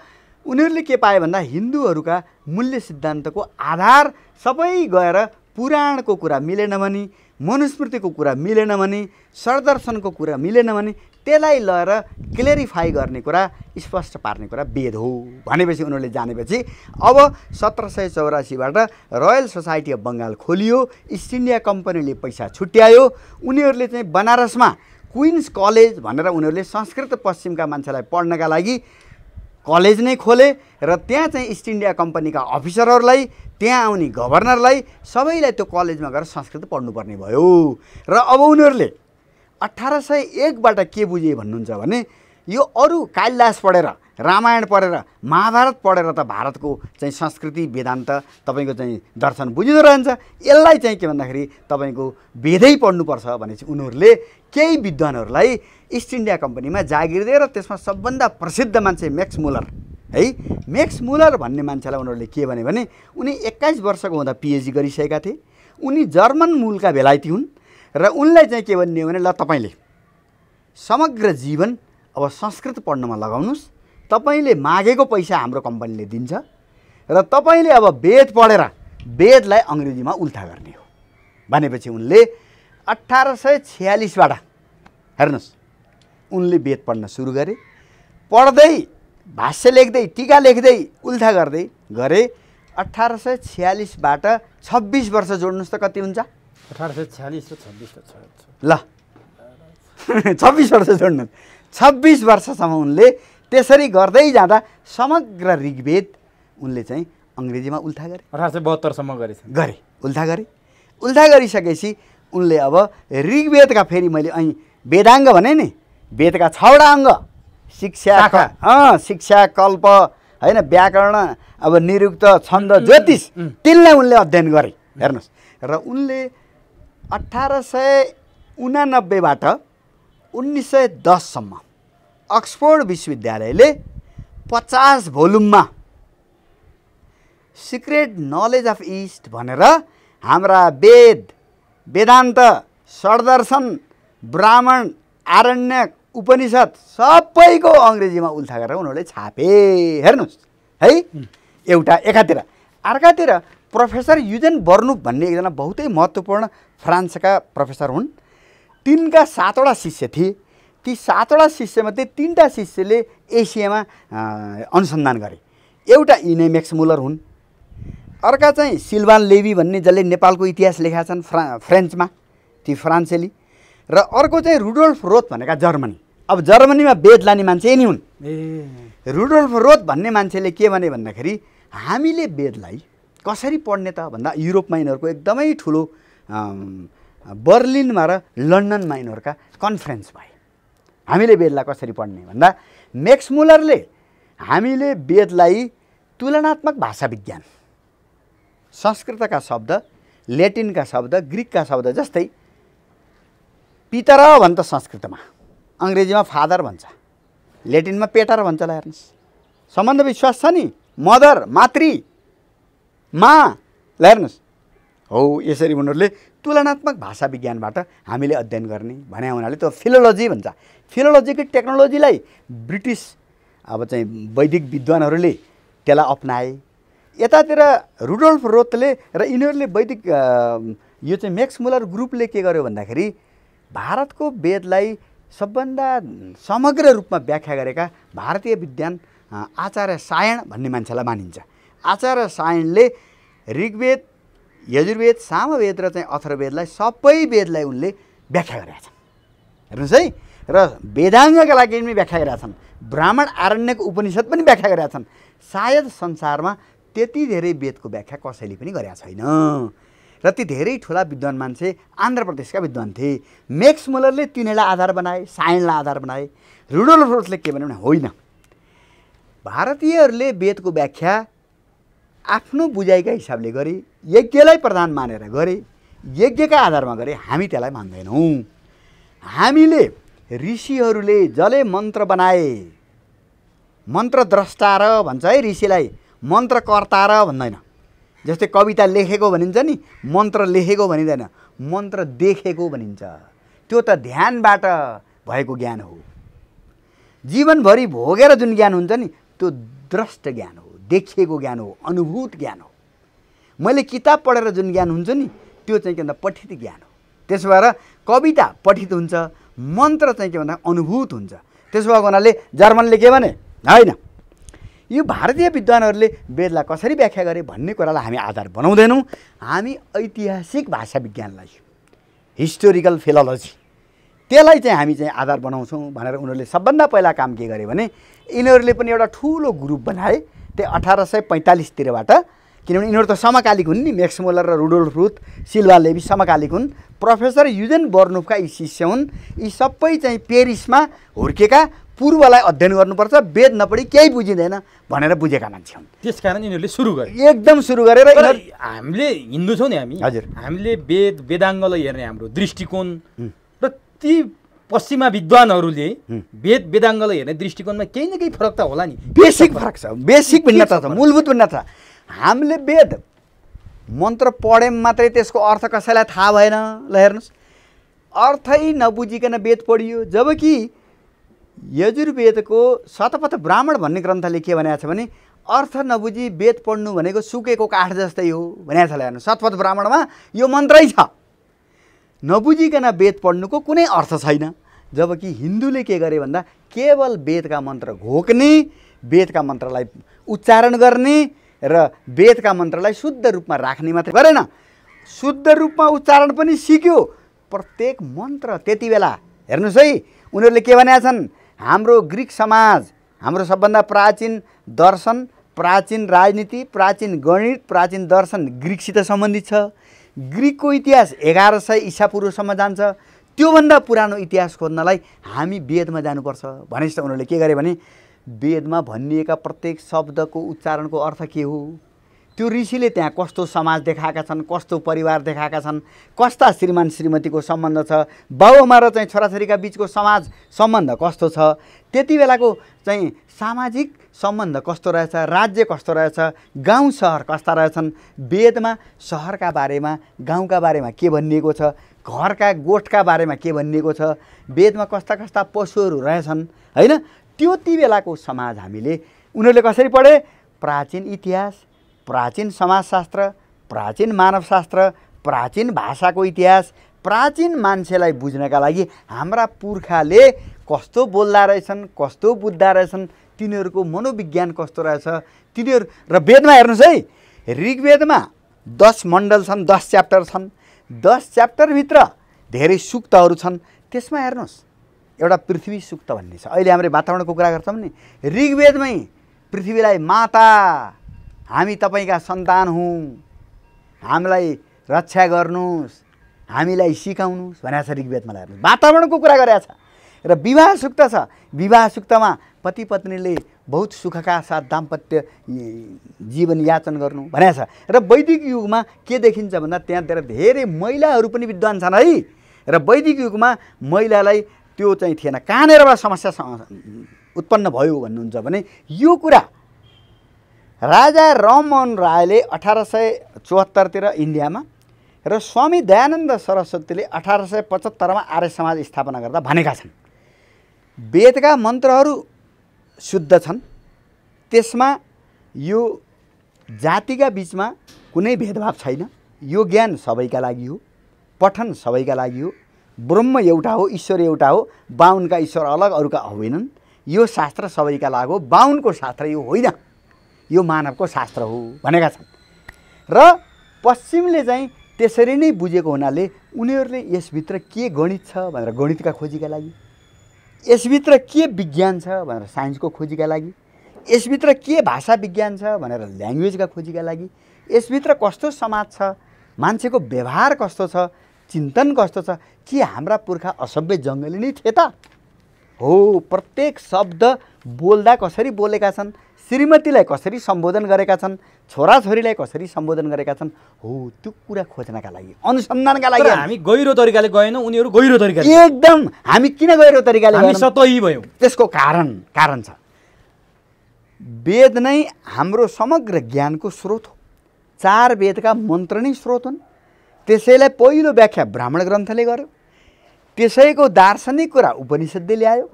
उनीहरूले के पाए भन्दा हिन्दूहरूका मूल्य सिद्धान्तको आधार सबै गएर पुराणको कुरा मिलेन भने, मनुस्मृतिको कुरा मिलेन भने, सरदर्शनको कुरा मिलेन भने त्यसलाई लिएर क्लेरिफाई गर्ने कुरा, स्पष्ट पार्ने कुरा वेद हो भनेपछि उनीहरूले जानेपछि अब 1784बाट रोयल सोसाइटी अफ बङ्गाल खोलियो। इस्ट इन्डिया कम्पनीले पैसा छुट्यायो। उनीहरूले चाहिँ बनारसमा क्विन्स कलेज भनेर उनीहरूले संस्कृत पश्चिमका मान्छेलाई पढ्नका लागि कलेज नै खोले र त्यहाँ चाहिँ इस्ट इन्डिया कम्पनीका अफिसरहरूलाई, त्यहाँ आउने गभर्नरलाई सबैलाई त्यो कलेजमा गएर संस्कृत पढ्नुपर्ने भयो। र अब उनीहरूले 1801बाट के बुझे भन्नुहुन्छ भने यो अरू कालिदास पढेर रामायण पढेर महाभारत पढेर त भारतको चाहिँ संस्कृति वेदान्त तपाईँको चाहिँ दर्शन बुझिँदो रहन्छ। यसलाई चाहिँ के भन्दाखेरि तपाईँको वेदै पढ्नुपर्छ भनेपछि उनीहरूले केही विद्वानहरूलाई इस्ट इन्डिया कम्पनीमा जागिर दिएर त्यसमा सबभन्दा प्रसिद्ध मान्छे मैक्स मुलर है, मैक्स मुलर भन्ने मान्छेलाई उनीहरूले के भने उनी 21 वर्षको हुँदा पिएचडी गरिसकेका थिए। उनी जर्मन मूलका बेलायती हुन् र उनलाई चाहिँ के भन्ने हो भने ल तपाईँले समग्र जीवन अब संस्कृत पढ्नमा लगाउनुहोस्, तपाईँले मागेको पैसा हाम्रो कम्पनीले दिन्छ र तपाईँले अब वेद पढेर वेदलाई अङ्ग्रेजीमा उल्था गर्ने हो भनेपछि उनले 1846बाट हेर्नुहोस् उनले वेद पढ्न सुरु गरे। पढ्दै भाष्य लेख्दै टीका लेख्दै उल्था गर्दै गरे। 1846बाट 26 वर्ष जोड्नुहोस् त कति हुन्छ? 1846 र 26 त छ ल 26 वर्ष जोड्नुहोस्। 26 वर्षसम्म उनले त्यसरी गर्दै जाँदा समग्र ऋग्वेद उनले चाहिँ अङ्ग्रेजीमा उल्था गरे। 1872 सम्म गरे उल्था गरे। उल्था गरिसकेपछि उनले अब ऋग्वेदका फेरि मैले અહીં वेदाङ्ग भने नि, वेदका 6वटा अङ्ग शिक्षा कल्प होइन व्याकरण अब निरुक्त छन्द ज्योतिष तिनलाई उनले अध्ययन गरे। हेर्नुहोस् र उनले 1889बाट 1910सम्म अक्सफोर्ड विश्वविद्यालयले 50 भोल्युममा सिक्रेट नलेज अफ इस्ट भनेर हाम्रा वेद वेदान्त षड्दर्शन ब्राह्मण आरण्यक उपनिषद सबैको अङ्ग्रेजीमा उल्था गरेर उनीहरूले छापे। हेर्नुहोस् है एउटा एकातिर। अर्कातिर प्रोफेसर युजेन बर्नुप भन्ने एकजना बहुतै महत्त्वपूर्ण फ्रान्सका प्रोफेसर हुन्। तिनका 7वटा शिष्य थिए। ती 7वटा शिष्यमध्ये 3टा शिष्यले एसियामा अनुसन्धान गरे। एउटा यिनै मैक्स मुलर हुन्। अर्का चाहिँ सिल्वान लेवी भन्ने जसले नेपालको इतिहास लेखेका छन् फ्रेन्चमा, ती फ्रान्सेली। र अर्को चाहिँ रुडोल्फ रोथ भनेका जर्मनी। अब जर्मनीमा वेद लाने मान्छे यिनी हुन्। रुडोल्फ रोथ भन्ने मान्छेले के भने भन्दाखेरि हामीले वेदलाई कसरी पढ्ने त भन्दा युरोपमा यिनीहरूको एकदमै ठुलो बर्लिनमा र लन्डनमा यिनीहरूका कन्फरेन्स भए। हामीले वेदलाई कसरी पढ्ने भन्दा मैक्स मुलरले हामीले वेदलाई तुलनात्मक भाषा विज्ञान, संस्कृतका शब्द, ल्याटिनका शब्द, ग्रिकका शब्द जस्तै पितर भन्छ संस्कृतमा, अङ्ग्रेजीमा फादर भन्छ, ल्याटिनमा पेटर भन्छ। ल हेर्नुहोस् सम्बन्ध विश्वास छ नि, मदर मातृ मा। ल हेर्नुहोस् हो यसरी उनीहरूले तुलनात्मक भाषा विज्ञानबाट हामीले अध्ययन गर्ने भने हुनाले त्यो फिलोलोजी भन्छ। फिलोलोजीको टेक्नोलोजीलाई ब्रिटिस अब चाहिँ वैदिक विद्वानहरूले त्यसलाई अपनाए। यतातिर रुडोल्फ रोथले र यिनीहरूले वैदिक यो चाहिँ मैक्स मुलर ग्रुपले के गर्यो भन्दाखेरि भारतको वेदलाई सबभन्दा समग्र रूपमा व्याख्या गरेका भारतीय विद्वान आचार्य सायण भन्ने मान्छेलाई मानिन्छ। आचार्य सायणले ऋग्वेद, यजुर्वेद, सामवेद र चाहिँ अथर्ववेदलाई सबै वेदलाई उनले व्याख्या गरेका छन्। हेर्नुहोस् है। र वेदाङ्गका लागि पनि व्याख्या गरेका छन्। ब्राह्मण आरण्यक उपनिषद पनि व्याख्या गरेका छन्। सायद संसारमा त्यति धेरै वेदको व्याख्या कसैले पनि गरेका छैन। र ती धेरै ठुला विद्वान मान्छे आन्ध्र प्रदेशका विद्वान थिए। मैक्स मुलरले तिनीलाई आधार बनाए, सायणलाई आधार बनाए। रुडोल्फ रोथले के भन्यो भने होइन, भारतीयहरूले वेदको व्याख्या आफ्नो बुझाइका हिसाबले गरे, यज्ञलाई प्रधान मानेर गरे, यज्ञका आधारमा गरे, हामी त्यसलाई मान्दैनौँ। हामीले ऋषिहरूले जसले मन्त्र बनाए, मन्त्र द्रष्टा र भन्छ है ऋषिलाई, मन्त्रकर्ता र भन्दैन। जस्तै कविता लेखेको भनिन्छ नि, मन्त्र लेखेको भनिँदैन, मन्त्र देखेको भनिन्छ। त्यो त ध्यानबाट भएको ज्ञान हो। जीवनभरि भोगेर जुन ज्ञान हुन्छ नि त्यो द्रष्ट ज्ञान हो, देखिएको ज्ञान हो, अनुभूत ज्ञान हो। मैले किताब पढेर जुन ज्ञान हुन्छ नि त्यो चाहिँ के भन्दा पठित ज्ञान हो। त्यसो भएर कविता पठित हुन्छ, मन्त्र चाहिँ के भन्दा अनुभूत हुन्छ। त्यसो भएको हुनाले जर्मनले के भने होइन, यो भारतीय विद्वानहरूले वेदलाई कसरी व्याख्या गरे भन्ने कुरालाई हामी आधार बनाउँदैनौँ। हामी ऐतिहासिक भाषा विज्ञानलाई, हिस्टोरिकल फिलोलोजी, त्यसलाई चाहिँ हामी चाहिँ आधार बनाउँछौँ भनेर उनीहरूले सबभन्दा पहिला काम के गरे भने यिनीहरूले पनि एउटा ठुलो ग्रुप बनाए। त्यो 1845तिरबाट, किनभने यिनीहरू त समकालिक हुन् नि, मैक्स मुलर र रुडोल्फ रोथ, सिल्वा लेवी समकालिक हुन्। प्रोफेसर युजेन बर्नुपका यी शिष्य हुन्। यी सबै चाहिँ पेरिसमा हुर्केका पूर्वलाई अध्ययन गर्नुपर्छ, वेद नपढी केही बुझिँदैन भनेर बुझेका मान्छे हुन्। त्यसकारण यिनीहरूले सुरु गरे, एकदम सुरु गरेर हामीले हिन्दू छौँ नि हामी, हजुर, हामीले वेदाङ्गलाई हेर्ने हाम्रो दृष्टिकोण र ती पश्चिमा विद्वानहरूले वेदाङ्गलाई हेर्ने दृष्टिकोणमा केही न केही फरक त होला नि। बेसिक फरक छ, बेसिक भिन्नता छ, मूलभूत भिन्नता छ। हामीले वेद मन्त्र पढ्यौँ मात्रै त्यसको अर्थ कसैलाई थाहा भएन। ल हेर्नुहोस्, अर्थै नबुझिकन वेद पढियो। जबकि यजुर्वेदको शतपथ ब्राह्मण भन्ने ग्रन्थले के भनेको छ भने अर्थ नबुझी वेद पढ्नु भनेको सुकेको काठ जस्तै हो भनेको छ। हेर्नु, शतपथ ब्राह्मणमा यो मन्त्रै छ, नबुझिकन वेद पढ्नुको कुनै अर्थ छैन। जबकि हिन्दूले के गरे भन्दा केवल वेदका मन्त्र घोक्ने, वेदका मन्त्रलाई उच्चारण गर्ने र वेदका मन्त्रलाई शुद्ध रूपमा राख्ने मात्रै गरेन, शुद्ध रूपमा उच्चारण पनि सिक्यो। प्रत्येक मन्त्र त्यति बेला हेर्नुहोस् है, उनीहरूले के भनेका छन्, हाम्रो ग्रिक समाज, हाम्रो सबभन्दा प्राचीन दर्शन, प्राचीन राजनीति, प्राचीन गणित, प्राचीन दर्शन ग्रिकसित सम्बन्धित छ। ग्रिकको इतिहास 1100 ईसापूर्वसम्म जान्छ। त्योभन्दा पुरानो इतिहास खोज्नलाई हामी वेदमा जानुपर्छ भनेपछि उनीहरूले के गरे भने वेदमा भनिएका प्रत्येक शब्दको उच्चारणको अर्थ के हो, त्यो ऋषिले त्यहाँ कस्तो समाज देखाएका छन्, कस्तो परिवार देखाएका छन्, कस्ता श्रीमान श्रीमतीको सम्बन्ध छ, बाउआमा र चाहिँ छोराछोरीका बिचको समाज सम्बन्ध कस्तो छ, त्यति बेलाको चाहिँ सामाजिक सम्बन्ध कस्तो रहेछ, राज्य कस्तो रहेछ, गाउँ सहर कस्ता रहेछन्, वेदमा सहरका बारेमा, गाउँका बारेमा के भनिएको छ, घरका गोठका बारेमा के भनिएको छ, वेदमा कस्ता कस्ता पशुहरू रहेछन् हैन। त्यति बेलाको समाज हामीले उनीहरूले कसरी पढे, प्राचीन इतिहास, प्राचीन समाजशास्त्र, प्राचीन मानवशास्त्र, प्राचीन भाषाको इतिहास, प्राचीन मान्छेलाई बुझ्नका लागि हाम्रा पुर्खाले कस्तो बोल्दा रहेछन्, कस्तो बुझ्दा रहेछन्, तिनीहरूको मनोविज्ञान कस्तो रहेछ तिनीहरू। र वेदमा हेर्नुहोस् है, ऋग्वेदमा 10 मण्डल छन्, 10 च्याप्टर छन्, 10 च्याप्टरभित्र धेरै सूक्तहरू छन्। त्यसमा हेर्नुहोस् एउटा पृथ्वी सूक्त भन्ने छ। अहिले हामीले वातावरणको कुरा गर्छौँ नि, ऋग्वेदमै पृथ्वीलाई माता, हामी तपाईँका सन्तान हौँ, हामीलाई रक्षा गर्नुहोस्, हामीलाई सिकाउनुहोस् भनेको छ ऋग्वेदमा। हेर्नुहोस्, वातावरणको कुरा गरेको छ। र विवाह सूक्त छ, विवाह सूक्तमा पति पत्नीले बहुत सुखका साथ दाम्पत्य जीवन याचन गर्नु भनेको छ। र वैदिक युगमा के देखिन्छ भन्दा त्यहाँतिर धेरै महिलाहरू पनि विद्वान छन् है। र वैदिक युगमा महिलालाई त्यो चाहिँ थिएन, कहाँनिर समस्या उत्पन्न भयो भन्नुहुन्छ भने यो कुरा राजा राममोहन रायले 1874 इन्डियामा र स्वामी दयानन्द सरस्वतीले 1875 आर्य समाज स्थापना गर्दा भनेका छन्। वेदका मन्त्रहरू शुद्ध छन्, त्यसमा यो जातिका बिचमा कुनै भेदभाव छैन, यो ज्ञान सबैका लागि हो, पठन सबैका लागि हो, ब्रह्म एउटा हो, ईश्वर एउटा हो, बाहुनका ईश्वर अलग अरूका होइनन्, यो शास्त्र सबैका लागि हो, बाहुनको शास्त्र यो होइन, यो मानवको शास्त्र हो भनेका छन्। र पश्चिमले चाहिँ त्यसरी नै बुझेको हुनाले उनीहरूले यसभित्र के गणित छ भनेर गणितका खोजीका लागि, यसभित्र के विज्ञान छ भनेर साइन्सको खोजीका लागि, यसभित्र के भाषा विज्ञान छ भनेर ल्याङ्ग्वेजका खोजीका लागि, यसभित्र कस्तो समाज छ, मान्छेको व्यवहार कस्तो छ, चिन्तन कस्तो छ, के हाम्रा पुर्खा असभ्य जङ्गली नै थिए त हो, प्रत्येक शब्द बोल्दा कसरी बोलेका छन्, श्रीमतीलाई कसरी सम्बोधन गरेका छन्, छोराछोरीलाई कसरी सम्बोधन गरेका छन्, हो त्यो कुरा खोज्नका लागि, अनुसन्धानका लागि हामी गहिरो तरिकाले गएनौँ, उनीहरू गहिरो तरिकाले। एकदम हामी किन गहिरो तरिकाले हामी सतही भयौँ, त्यसको कारण छ। वेद नै हाम्रो समग्र ज्ञानको स्रोत हो, 4 वेदका मन्त्र नै स्रोत हुन्। त्यसैलाई पहिलो व्याख्या ब्राह्मण ग्रन्थले गर्यो, त्यसैको दार्शनिक कुरा उपनिषदले ल्यायो,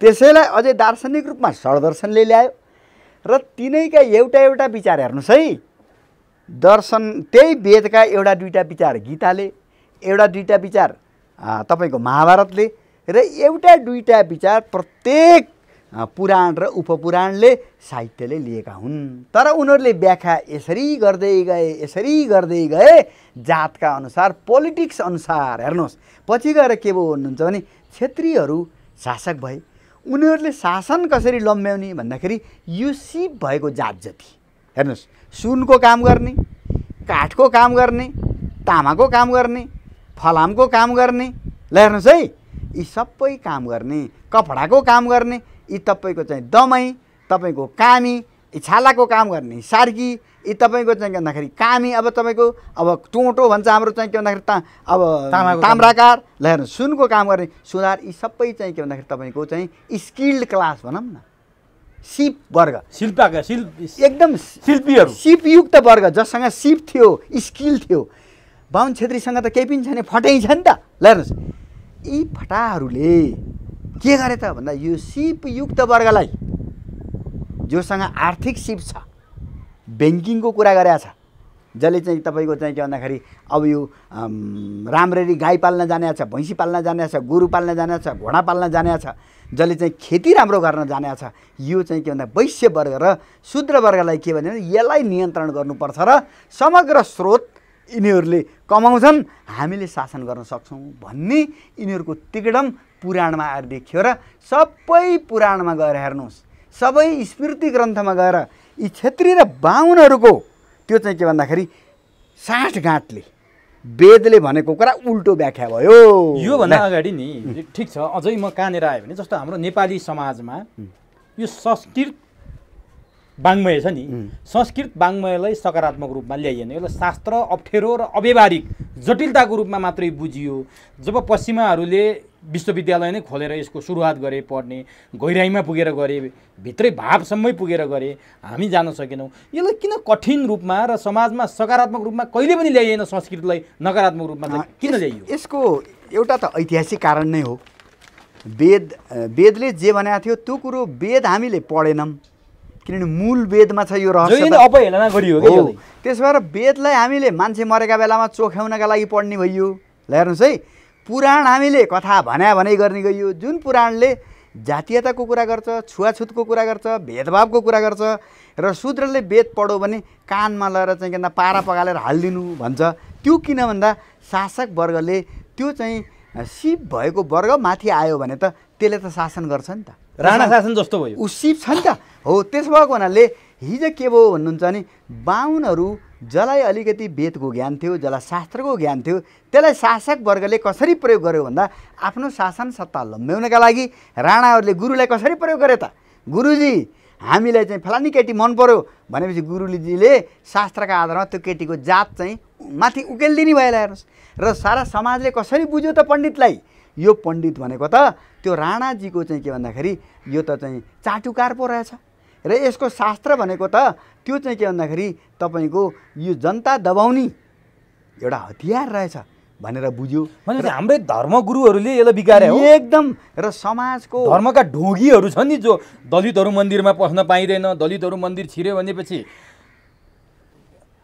त्यसैलाई अझै दार्शनिक रूपमा षड्दर्शनले ल्यायो। र तिनैका एउटा एउटा विचार हेर्नुहोस् है, दर्शन त्यही वेदका एउटा दुईटा विचार गीताले, एउटा दुईटा विचार तपाईँको महाभारतले, र एउटा दुईटा विचार प्रत्येक पुराण र उपपुराणले साहित्यले लिएका हुन्। तर उनीहरूले व्याख्या यसरी गर्दै गए जातका अनुसार, पोलिटिक्स अनुसार। हेर्नुहोस् पछि गएर के भयो भन्नुहुन्छ भने क्षेत्रीहरू शासक भए, उनीहरूले शासन कसरी लम्ब्याउने भन्दाखेरि यो सिप भएको जात जति, हेर्नुहोस् सुनको काम गर्ने, काठको काम गर्ने, तामाको काम गर्ने, फलामको काम गर्ने, ल हेर्नुहोस् है, यी सबै काम गर्ने, कपडाको काम गर्ने, यी तपाईँको चाहिँ दमाई, तपाईँको कामी, यी छालाको काम गर्ने सार्की, यी तपाईँको चाहिँ के भन्दाखेरि कामी, अब तपाईँको अब टोटो भन्छ हाम्रो चाहिँ के भन्दाखेरि अब ताम्राकार, ल हेर्नु सुनको काम गर्ने सुधार, यी सबै चाहिँ के भन्दाखेरि तपाईँको चाहिँ स्किल्ड क्लास भनौँ न, सिप वर्ग, एकदम शिल्पीहरू, सिपयुक्त वर्ग जससँग सिप थियो, स्किल थियो। बाहुन छेत्रीसँग त केही पनि छैन, फटै छ नि त। ल हेर्नुहोस् यी फटाहरूले के गरे त भन्दा यो सिपयुक्त वर्गलाई, जोसँग आर्थिक सिप छ, ब्याङ्किङको कुरा गरेका छ, जसले चाहिँ तपाईँको चाहिँ के भन्दाखेरि अब यो राम्ररी गाई पाल्न जानेको छ, भैँसी पाल्न जानेको छ, गोरु पाल्न जानेको छ, घोडा पाल्न जानेको छ, जसले चाहिँ खेती राम्रो गर्न जानेको छ, यो चाहिँ के भन्दा वैश्य वर्ग र शूद्र वर्गलाई के भने यसलाई नियन्त्रण गर्नुपर्छ र समग्र स्रोत यिनीहरूले कमाउँछन्, हामीले शासन गर्न सक्छौँ भन्ने यिनीहरूको तिगडम पुराणमा आएर देखियो। र सबै पुराणमा गएर हेर्नुहोस्, सबै स्मृति ग्रन्थमा गएर यी क्षेत्री र बाहुनहरूको त्यो चाहिँ के भन्दाखेरि साँठगाँठले वेदले भनेको कुरा उल्टो व्याख्या भयो। योभन्दा अगाडि नि ठिक छ, अझै म कहाँनिर आयो भने जस्तो हाम्रो नेपाली समाजमा यो संस्कृत वाङ्मय छ नि, संस्कृत वाङ्मयलाई सकारात्मक रूपमा ल्याइएन, यसलाई शास्त्र अप्ठ्यारो र अव्यवहारिक जटिलताको रूपमा मात्रै बुझियो। जब पश्चिमाहरूले विश्वविद्यालय नै खोलेर यसको सुरुवात गरे, पढ्ने गहिराइमा पुगेर गरे, भित्रै भावसम्मै पुगेर गरे, हामी जान सकेनौँ। यसलाई किन कठिन रूपमा र समाजमा सकारात्मक रूपमा कहिले पनि ल्याइएन, संस्कृतलाई नकारात्मक रूपमा किन ल्याइयो? यसको एउटा त ऐतिहासिक कारण नै हो। वेदले जे भनेको थियो त्यो कुरो वेद हामीले पढेनौँ, किनभने मूल वेदमा छ यो रहस्य, अपहेलना गरियो के यसलाई। त्यसो भएर वेदलाई हामीले मान्छे मरेका बेलामा चोख्याउनका लागि पढ्ने भइयो। ल हेर्नुहोस् है, पुराण हामीले कथा भनाइ गर्ने गइयो, जुन पुराणले जातीयताको कुरा गर्छ, छुवाछुतको कुरा गर्छ, भेदभावको कुरा गर्छ, र शूद्रले वेद पढ्यो भने कानमा लगाएर चाहिँ के पारा पगालेर हालिदिनु भन्छ। त्यो किन भन्दा शासक वर्गले त्यो चाहिँ सिप भएको वर्ग माथि आयो भने त त्यसले त शासन गर्छ नि त, राणा शासन जस्तो भयो, ऊ सिप छ नि त। हो, त्यसो भएको हुनाले हिजो के भयो भन्नुहुन्छ भने बाहुनहरू जसलाई अलिकति वेदको ज्ञान थियो, जसलाई शास्त्रको ज्ञान थियो, त्यसलाई शासक वर्गले कसरी प्रयोग गर्यो भन्दा आफ्नो शासन सत्ता लम्ब्याउनका लागि राणाहरूले गुरुलाई कसरी प्रयोग गरे त, गुरुजी हामीलाई चाहिँ फलानी केटी मन पर्यो भनेपछि गुरुजीले शास्त्रका आधारमा त्यो केटीको जात चाहिँ माथि उकेलिदिने भयो। हेर्नुहोस्, र सारा समाजले कसरी बुझ्यो त पण्डितलाई, यो पण्डित भनेको त त्यो राणाजीको चाहिँ के भन्दाखेरि यो त चाहिँ चाटुकार पो रहेछ, र यसको शास्त्र भनेको त त्यो चाहिँ के भन्दाखेरि तपाईँको यो जनता दबाउने एउटा हतियार रहेछ भनेर बुझ्यो। भनेपछि हाम्रै धर्मगुरुहरूले यसलाई बिगारे हो एकदम। र समाजको धर्मका ढोगीहरू छन् नि, जो दलितहरू मन्दिरमा पस्न पाइँदैन, दलितहरू मन्दिर छिर्यो भनेपछि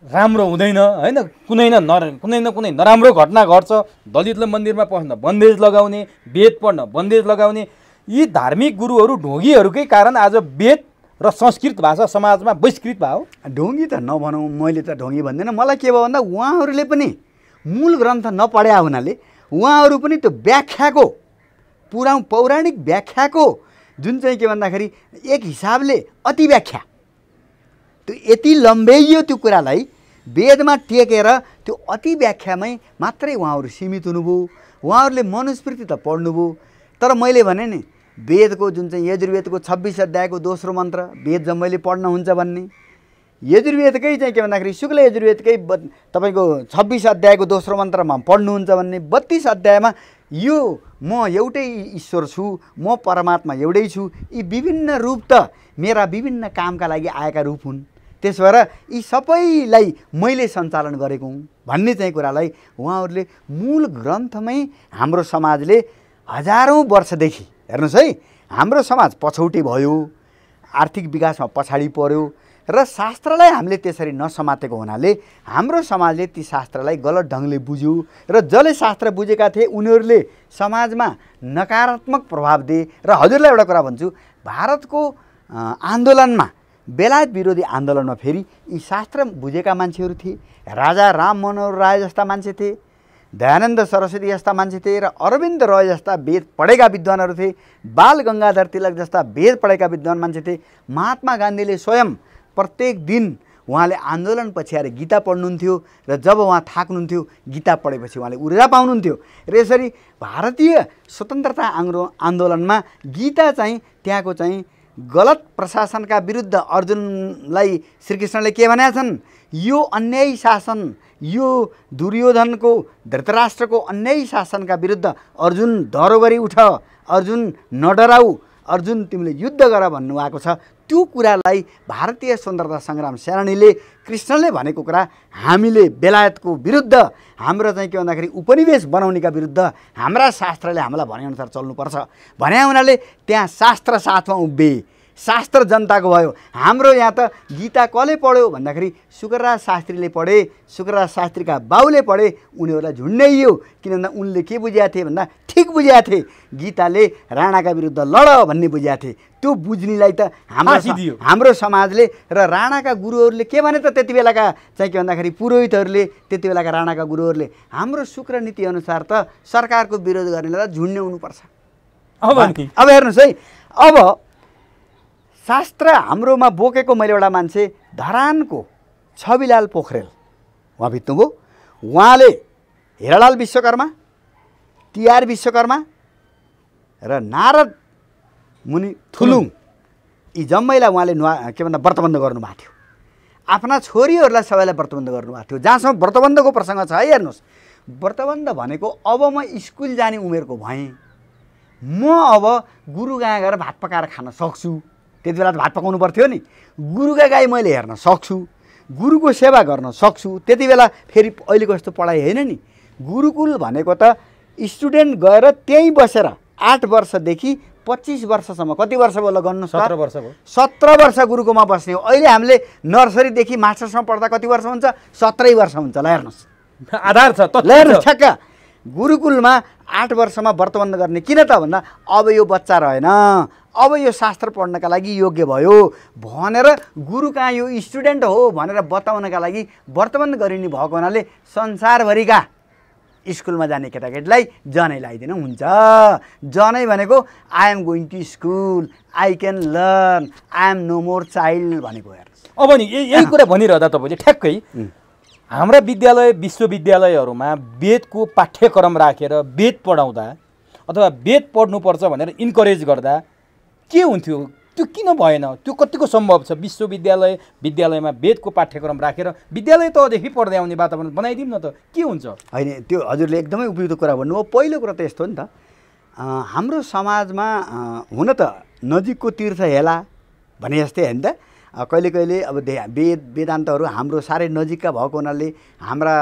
राम्रो हुँदैन होइन, कुनै न कुनै नराम्रो घटना घट्छ, दलितले मन्दिरमा पस्न बन्देज लगाउने, वेद पढ्न बन्देज लगाउने, यी धार्मिक गुरुहरू ढोगीहरूकै कारण आज वेद र संस्कृत भाषा समाजमा बहिष्कृत भयो। ढोङ्गी त नभनौँ, मैले त ढोङ्गी भन्दैन। मलाई के भयो भन्दा उहाँहरूले पनि मूल ग्रन्थ नपढ्या हुनाले उहाँहरू पनि त्यो व्याख्याको पौराणिक व्याख्याको जुन चाहिँ के भन्दाखेरि एक हिसाबले अति व्याख्या, त्यो यति लम्ब्याइयो त्यो कुरालाई वेदमा टेकेर त्यो अति व्याख्यामै मात्रै उहाँहरू सीमित हुनुभयो। उहाँहरूले मनुस्मृति त पढ्नुभयो, तर मैले भने नि वेदको जुन चाहिँ यजुर्वेदको 26 अध्यायको दोस्रो मन्त्र वेद जम्मैले पढ्न हुन्छ भन्ने, यजुर्वेदकै चाहिँ के भन्दाखेरि शुक्ल यजुर्वेदकै तपाईँको 26 अध्यायको दोस्रो मन्त्रमा पढ्नुहुन्छ भन्ने, 32 अध्यायमा यो म एउटै ईश्वर छु, म परमात्मा एउटै छु, यी विभिन्न रूप त मेरा विभिन्न कामका लागि आएका रूप हुन्, त्यसो भएर यी सबैलाई मैले सञ्चालन गरेको हुँ भन्ने चाहिँ कुरालाई उहाँहरूले मूल ग्रन्थमै हाम्रो समाजले हजारौँ वर्षदेखि हेर्नुहोस् है, हाम्रो समाज पछौटे भयो, आर्थिक विकासमा पछाडि पर्यो, र शास्त्रलाई हामीले त्यसरी नसमातेको हुनाले हाम्रो समाजले ती शास्त्रलाई गलत ढङ्गले बुझ्यो, र जसले शास्त्र बुझेका थिए उनीहरूले समाजमा नकारात्मक प्रभाव दिए। र हजुरलाई एउटा कुरा भन्छु, भारतको आन्दोलनमा, बेलायत विरोधी आन्दोलनमा फेरि यी शास्त्र बुझेका मान्छेहरू थिए, राजा राम मनोहर राय जस्ता मान्छे थिए, दयानन्द सरस्वती जस्ता मान्छे थिए, र अरविन्द रोय जस्ता वेद पढेका विद्वानहरू थिए, बाल गङ्गाधर तिलक जस्ता वेद पढेका विद्वान मान्छे थिए। महात्मा गान्धीले स्वयं प्रत्येक दिन उहाँले आन्दोलन पछि आएर गीता पढ्नुहुन्थ्यो र जब उहाँ थाक्नुहुन्थ्यो गीता पढेपछि उहाँले ऊर्जा पाउनुहुन्थ्यो र यसरी भारतीय स्वतन्त्रता आन्दोलनमा गीता चाहिँ त्यहाँको चाहिँ गलत प्रशासनका विरुद्ध अर्जुनलाई श्रीकृष्णले के भनेका छन्, यो अन्यायी शासन, यो दुर्योधनको धृतराष्ट्रको अन्यायी शासनका विरुद्ध अर्जुन डरो गरी उठ, अर्जुन नडराऊ, अर्जुन तिमीले युद्ध गर भन्नुभएको छ। त्यो कुरालाई भारतीय स्वतन्त्रता सङ्ग्राम सेनानीले कृष्णले भनेको कुरा हामीले बेलायतको विरुद्ध हाम्रो चाहिँ के भन्दाखेरि उपनिवेश बनाउनेका विरुद्ध हाम्रा शास्त्रले हामीलाई भनेअनुसार चल्नुपर्छ भने हुनाले त्यहाँ शास्त्र साथमा उभिए, शास्त्र जनताको भयो। हाम्रो यहाँ त गीता कसले पढ्यो भन्दाखेरि शुक्रराज शास्त्रीले पढे, शुक्रराज शास्त्रीका बाउले पढे, उनीहरूलाई झुन्ड्याइयो। किन भन्दा उनले के बुझेका थिए भन्दा ठिक बुझेका थिए, गीताले राणाका विरुद्ध लड भन्ने बुझेका थिए। त्यो बुझ्नेलाई त हाम्रो समाजले र राणाका गुरुहरूले के भने त त्यति बेलाका चाहिँ के भन्दाखेरि पुरोहितहरूले, त्यति बेलाका राणाका गुरुहरूले हाम्रो शुक्र नीति अनुसार त सरकारको विरोध गर्नेलाई त झुन्ड्याउनुपर्छ। अब हेर्नुहोस् है, अब शास्त्र हाम्रोमा बोकेको मैले एउटा मान्छे धरानको छविलाल पोखरेल उहाँ बित्नुभयो। उहाँले हेरालाल विश्वकर्मा, तिहार विश्वकर्मा र नारद मुनि थुलुङ यी जम्मैलाई उहाँले के भन्दा व्रतबन्ध गर्नुभएको थियो। आफ्ना छोरीहरूलाई सबैलाई व्रतबन्ध गर्नुभएको थियो। जहाँसम्म व्रतबन्धको प्रसङ्ग छ है, हेर्नुहोस्, व्रतबन्ध भनेको अब म स्कुल जाने उमेरको भएँ, म अब गुरु गाँ गएर भात पकाएर खान सक्छु। त्यति बेला त भात पकाउनु पर्थ्यो नि। गुरुका गाई मैले हेर्न सक्छु, गुरुको सेवा गर्न सक्छु। त्यति बेला फेरि अहिलेको जस्तो पढाइ होइन नि। गुरुकुल भनेको त स्टुडेन्ट गएर त्यहीँ बसेर 8 वर्षदेखि 25 वर्षसम्म, कति वर्ष भयो ल गर्नु? 17 वर्ष भयो। 17 वर्ष गुरुकुलमा बस्ने हो। अहिले हामीले नर्सरीदेखि मास्टरसम्म पढ्दा कति वर्ष हुन्छ? 17 वर्ष हुन्छ। ल हेर्नुहोस्, आधार छ त। ल हेर्नुहोस्, ठ्याक्क गुरुकुलमा 8 वर्षमा व्रतबन्ध गर्ने। किन त भन्दा अब यो बच्चा रहेन, अब यो शास्त्र पढ्नका लागि योग्य भयो भनेर गुरु कहाँ यो स्टुडेन्ट हो भनेर बताउनका लागि व्रतबन्ध गरिने भएको हुनाले संसारभरिका स्कुलमा जाने केटाकेटीलाई जनै लगाइदिनु हुन्छ। जनै भनेको I am going to school, I can learn, I am no more child भनेको। हेर्नुहोस्, अब नि यही कुरा भनिरहँदा तपाईँले ठ्याक्कै हाम्रा विद्यालय विश्वविद्यालयहरूमा वेदको पाठ्यक्रम राखेर वेद पढाउँदा अथवा वेद पढ्नुपर्छ भनेर इन्करेज गर्दा के हुन्थ्यो? त्यो किन भएन? त्यो कतिको सम्भव छ? विद्यालयमा वेदको पाठ्यक्रम राखेर विद्यालय तहदेखि पढ्दै आउने वातावरण बनाइदिउँ न त, के हुन्छ? होइन, त्यो हजुरले एकदमै उपयुक्त कुरा भन्नुभयो। पहिलो कुरा त यस्तो हो नि त, हाम्रो समाजमा हुन त नजिकको तीर्थ हेला भने जस्तै होइन त, कहिले कहिले अब वेदान्तहरू हाम्रो साह्रै नजिकका भएको हुनाले हाम्रा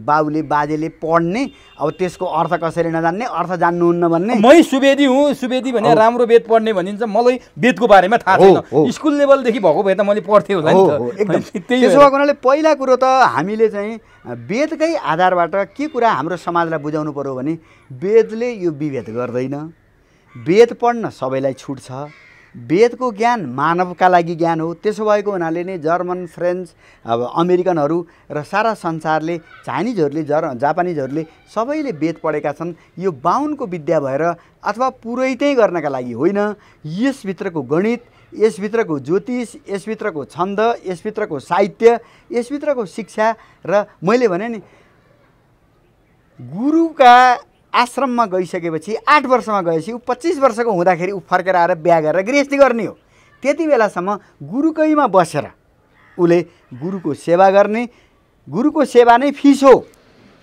बाबुले बाजेले पढ्ने, अब त्यसको अर्थ कसैले नजान्ने, अर्थ जान्नुहुन्न भन्ने। मै सुवेदी हुँ, सुवेदी भने राम्रो वेद पढ्ने भनिन्छ, मलाई वेदको बारेमा थाहा छैन। स्कुल लेभलदेखि भएको भए त मैले पढ्थेँ होला नि त। एकदम त्यसो भएको हुनाले पहिला कुरो त हामीले चाहिँ वेदकै आधारबाट के कुरा हाम्रो समाजलाई बुझाउनु पर्यो भने वेदले यो विभेद गर्दैन। वेद पढ्न सबैलाई छुट छ। वेदको ज्ञान मानवका लागि ज्ञान हो। त्यसो भएको हुनाले नै जर्मन, फ्रेन्च, अब अमेरिकनहरू र सारा संसारले, चाइनिजहरूले, जापानिजहरूले सबैले वेद पढेका छन्। यो बाहुनको विद्या भएर अथवा पुरोहितै गर्नका लागि होइन। यसभित्रको गणित, यसभित्रको ज्योतिष, यसभित्रको छन्द, यसभित्रको साहित्य, यसभित्रको शिक्षा र मैले भने नि गुरुका आश्रममा गइसकेपछि 8 वर्षमा गएपछि ऊ 25 वर्षको हुँदाखेरि ऊ फर्केर आएर बिहा गरेर गृहस्थी गर्ने हो। त्यति बेलासम्म गुरुकैमा बसेर उसले गुरुको सेवा गर्ने। गुरुको सेवा नै फिस हो।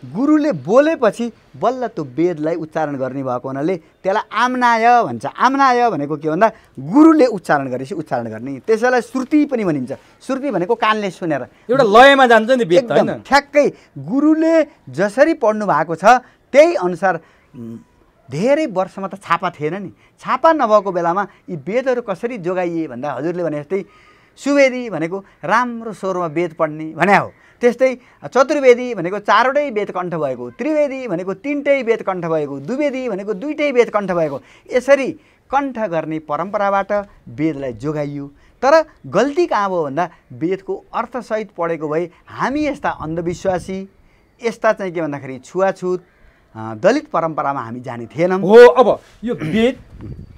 गुरुले बोलेपछि बल्ल त्यो वेदलाई उच्चारण गर्ने भएको हुनाले त्यसलाई आम्नाय भन्छ। आम्नाय भनेको के भन्दा गुरुले उच्चारण गरेपछि उच्चारण गर्ने। त्यसैलाई श्रुति पनि भनिन्छ। श्रुति भनेको कानले सुनेर एउटा लयमा जान्छ नि वेद, हैन? ठ्याक्कै गुरुले जसरी पढ्नु भएको छ त्यही अनुसार। धेरै वर्षमा त छापा थिएन नि। छापा नभएको बेलामा यी वेदहरू कसरी जोगाइए भन्दा हजुरले भने जस्तै सुवेदी भनेको राम्रो स्वरमा वेद पढ्ने भने हो। त्यस्तै चतुर्वेदी भनेको 4वटै वेद कण्ठ भएको, त्रिवेदी भनेको 3टै वेद कण्ठ भएको, द्विवेदी भनेको 2टै वेद कण्ठ भएको। यसरी कण्ठ गर्ने परम्पराबाट वेदलाई जोगाइयो। तर गल्ती कहाँ भयो भन्दा वेदको अर्थसहित पढेको भए हामी यस्ता अन्धविश्वासी, यस्ता चाहिँ के भन्दाखेरि छुवाछुत दलित परम्परामा हामी जाने थिएनौँ। हो अब यो वेद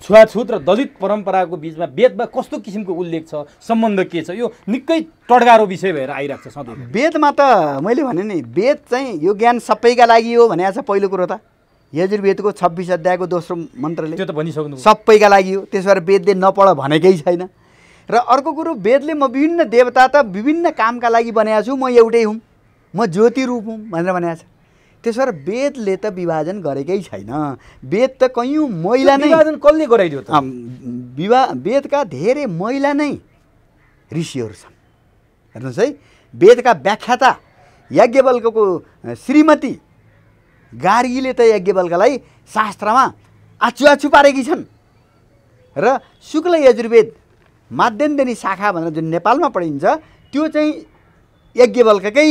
छुवाछुत र दलित परम्पराको बिचमा वेदमा कस्तो किसिमको उल्लेख छ, सम्बन्ध के छ, यो निकै टडगारो विषय भएर आइरहेको छ सधैँ। वेदमा त मैले भने नि वेद चाहिँ यो ज्ञान सबैका लागि हो भने छ। पहिलो कुरो त यजुर्वेदको 26 अध्यायको दोस्रो मन्त्रले त्यो त भनिसक्नु सबैका लागि हो, त्यसो भएर वेदले नपढ भनेकै छैन। र अर्को कुरो वेदले म विभिन्न देवता त विभिन्न कामका लागि बनाएको छु, म एउटै हुँ, म ज्योति रूप हुँ भनेर भनेको छ। त्यसो भएर वेदले त विभाजन गरेकै छैन। वेद त कयौँ महिला नै विभाजन कसले गराइदियो त? वेदका धेरै महिला नै ऋषिहरू छन्। हेर्नुहोस् है, वेदका व्याख्याता याज्ञवल्क्यको श्रीमती गार्गीले त याज्ञवल्क्यलाई शास्त्रमा आछु पारेकी छन्। र शुक्ल यजुर्वेद माध्यन्दिनी शाखा भनेर जुन नेपालमा पढिन्छ त्यो चाहिँ याज्ञवल्क्यकै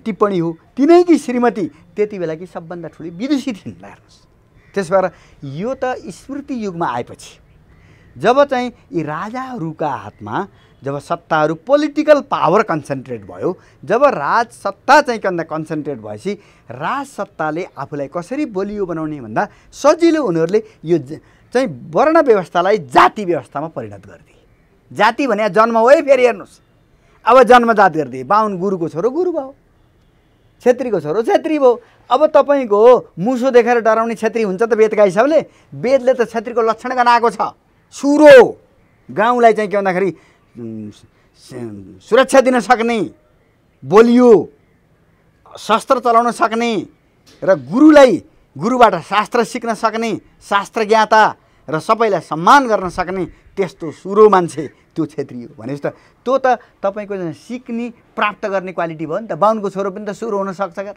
टिप्पणी हो। तिनैकी श्रीमती त्यति बेलाकी सबभन्दा ठुली विदुषी थिइन्। हेर्नुहोस्, त्यसो भएर यो त स्मृति युगमा आएपछि जब चाहिँ यी राजाहरूका हातमा जब सत्ताहरू पोलिटिकल पावर कन्सन्ट्रेट भयो, जब राज सत्ता चाहिँ कन्सन्ट्रेट भएपछि राज सत्ताले आफूलाई कसरी बलियो बनाउने भन्दा सजिलो उनीहरूले यो चाहिँ वर्ण व्यवस्थालाई जाति व्यवस्थामा परिणत गरिदिए। जाति भने जन्म हो है, फेरि हेर्नुहोस् अब जन्मजात गरिदिए। बाहुन गुरुको छोरो गुरु भयो, छेत्रीको छोरो छेत्री भयो। अब तपाईँको मुसो देखेर डराउने छेत्री हुन्छ त वेदका हिसाबले? वेदले त छेत्रीको लक्षण गनाएको छ। सुरो, गाउँलाई चाहिँ के भन्दाखेरि सुरक्षा दिन सक्ने, बोलियो, शस्त्र चलाउन सक्ने र गुरुबाट शास्त्र सिक्न सक्ने, शास्त्र ज्ञाता र सबैलाई सम्मान गर्न सक्ने त्यस्तो सुरो मान्छे त्यो छेत्री हो भनेपछि त त्यो त तपाईँको सिक्ने प्राप्त गर्ने क्वालिटी भयो नि त। बाहुनको छोरो पनि त सुरो हुनसक्छ क्या।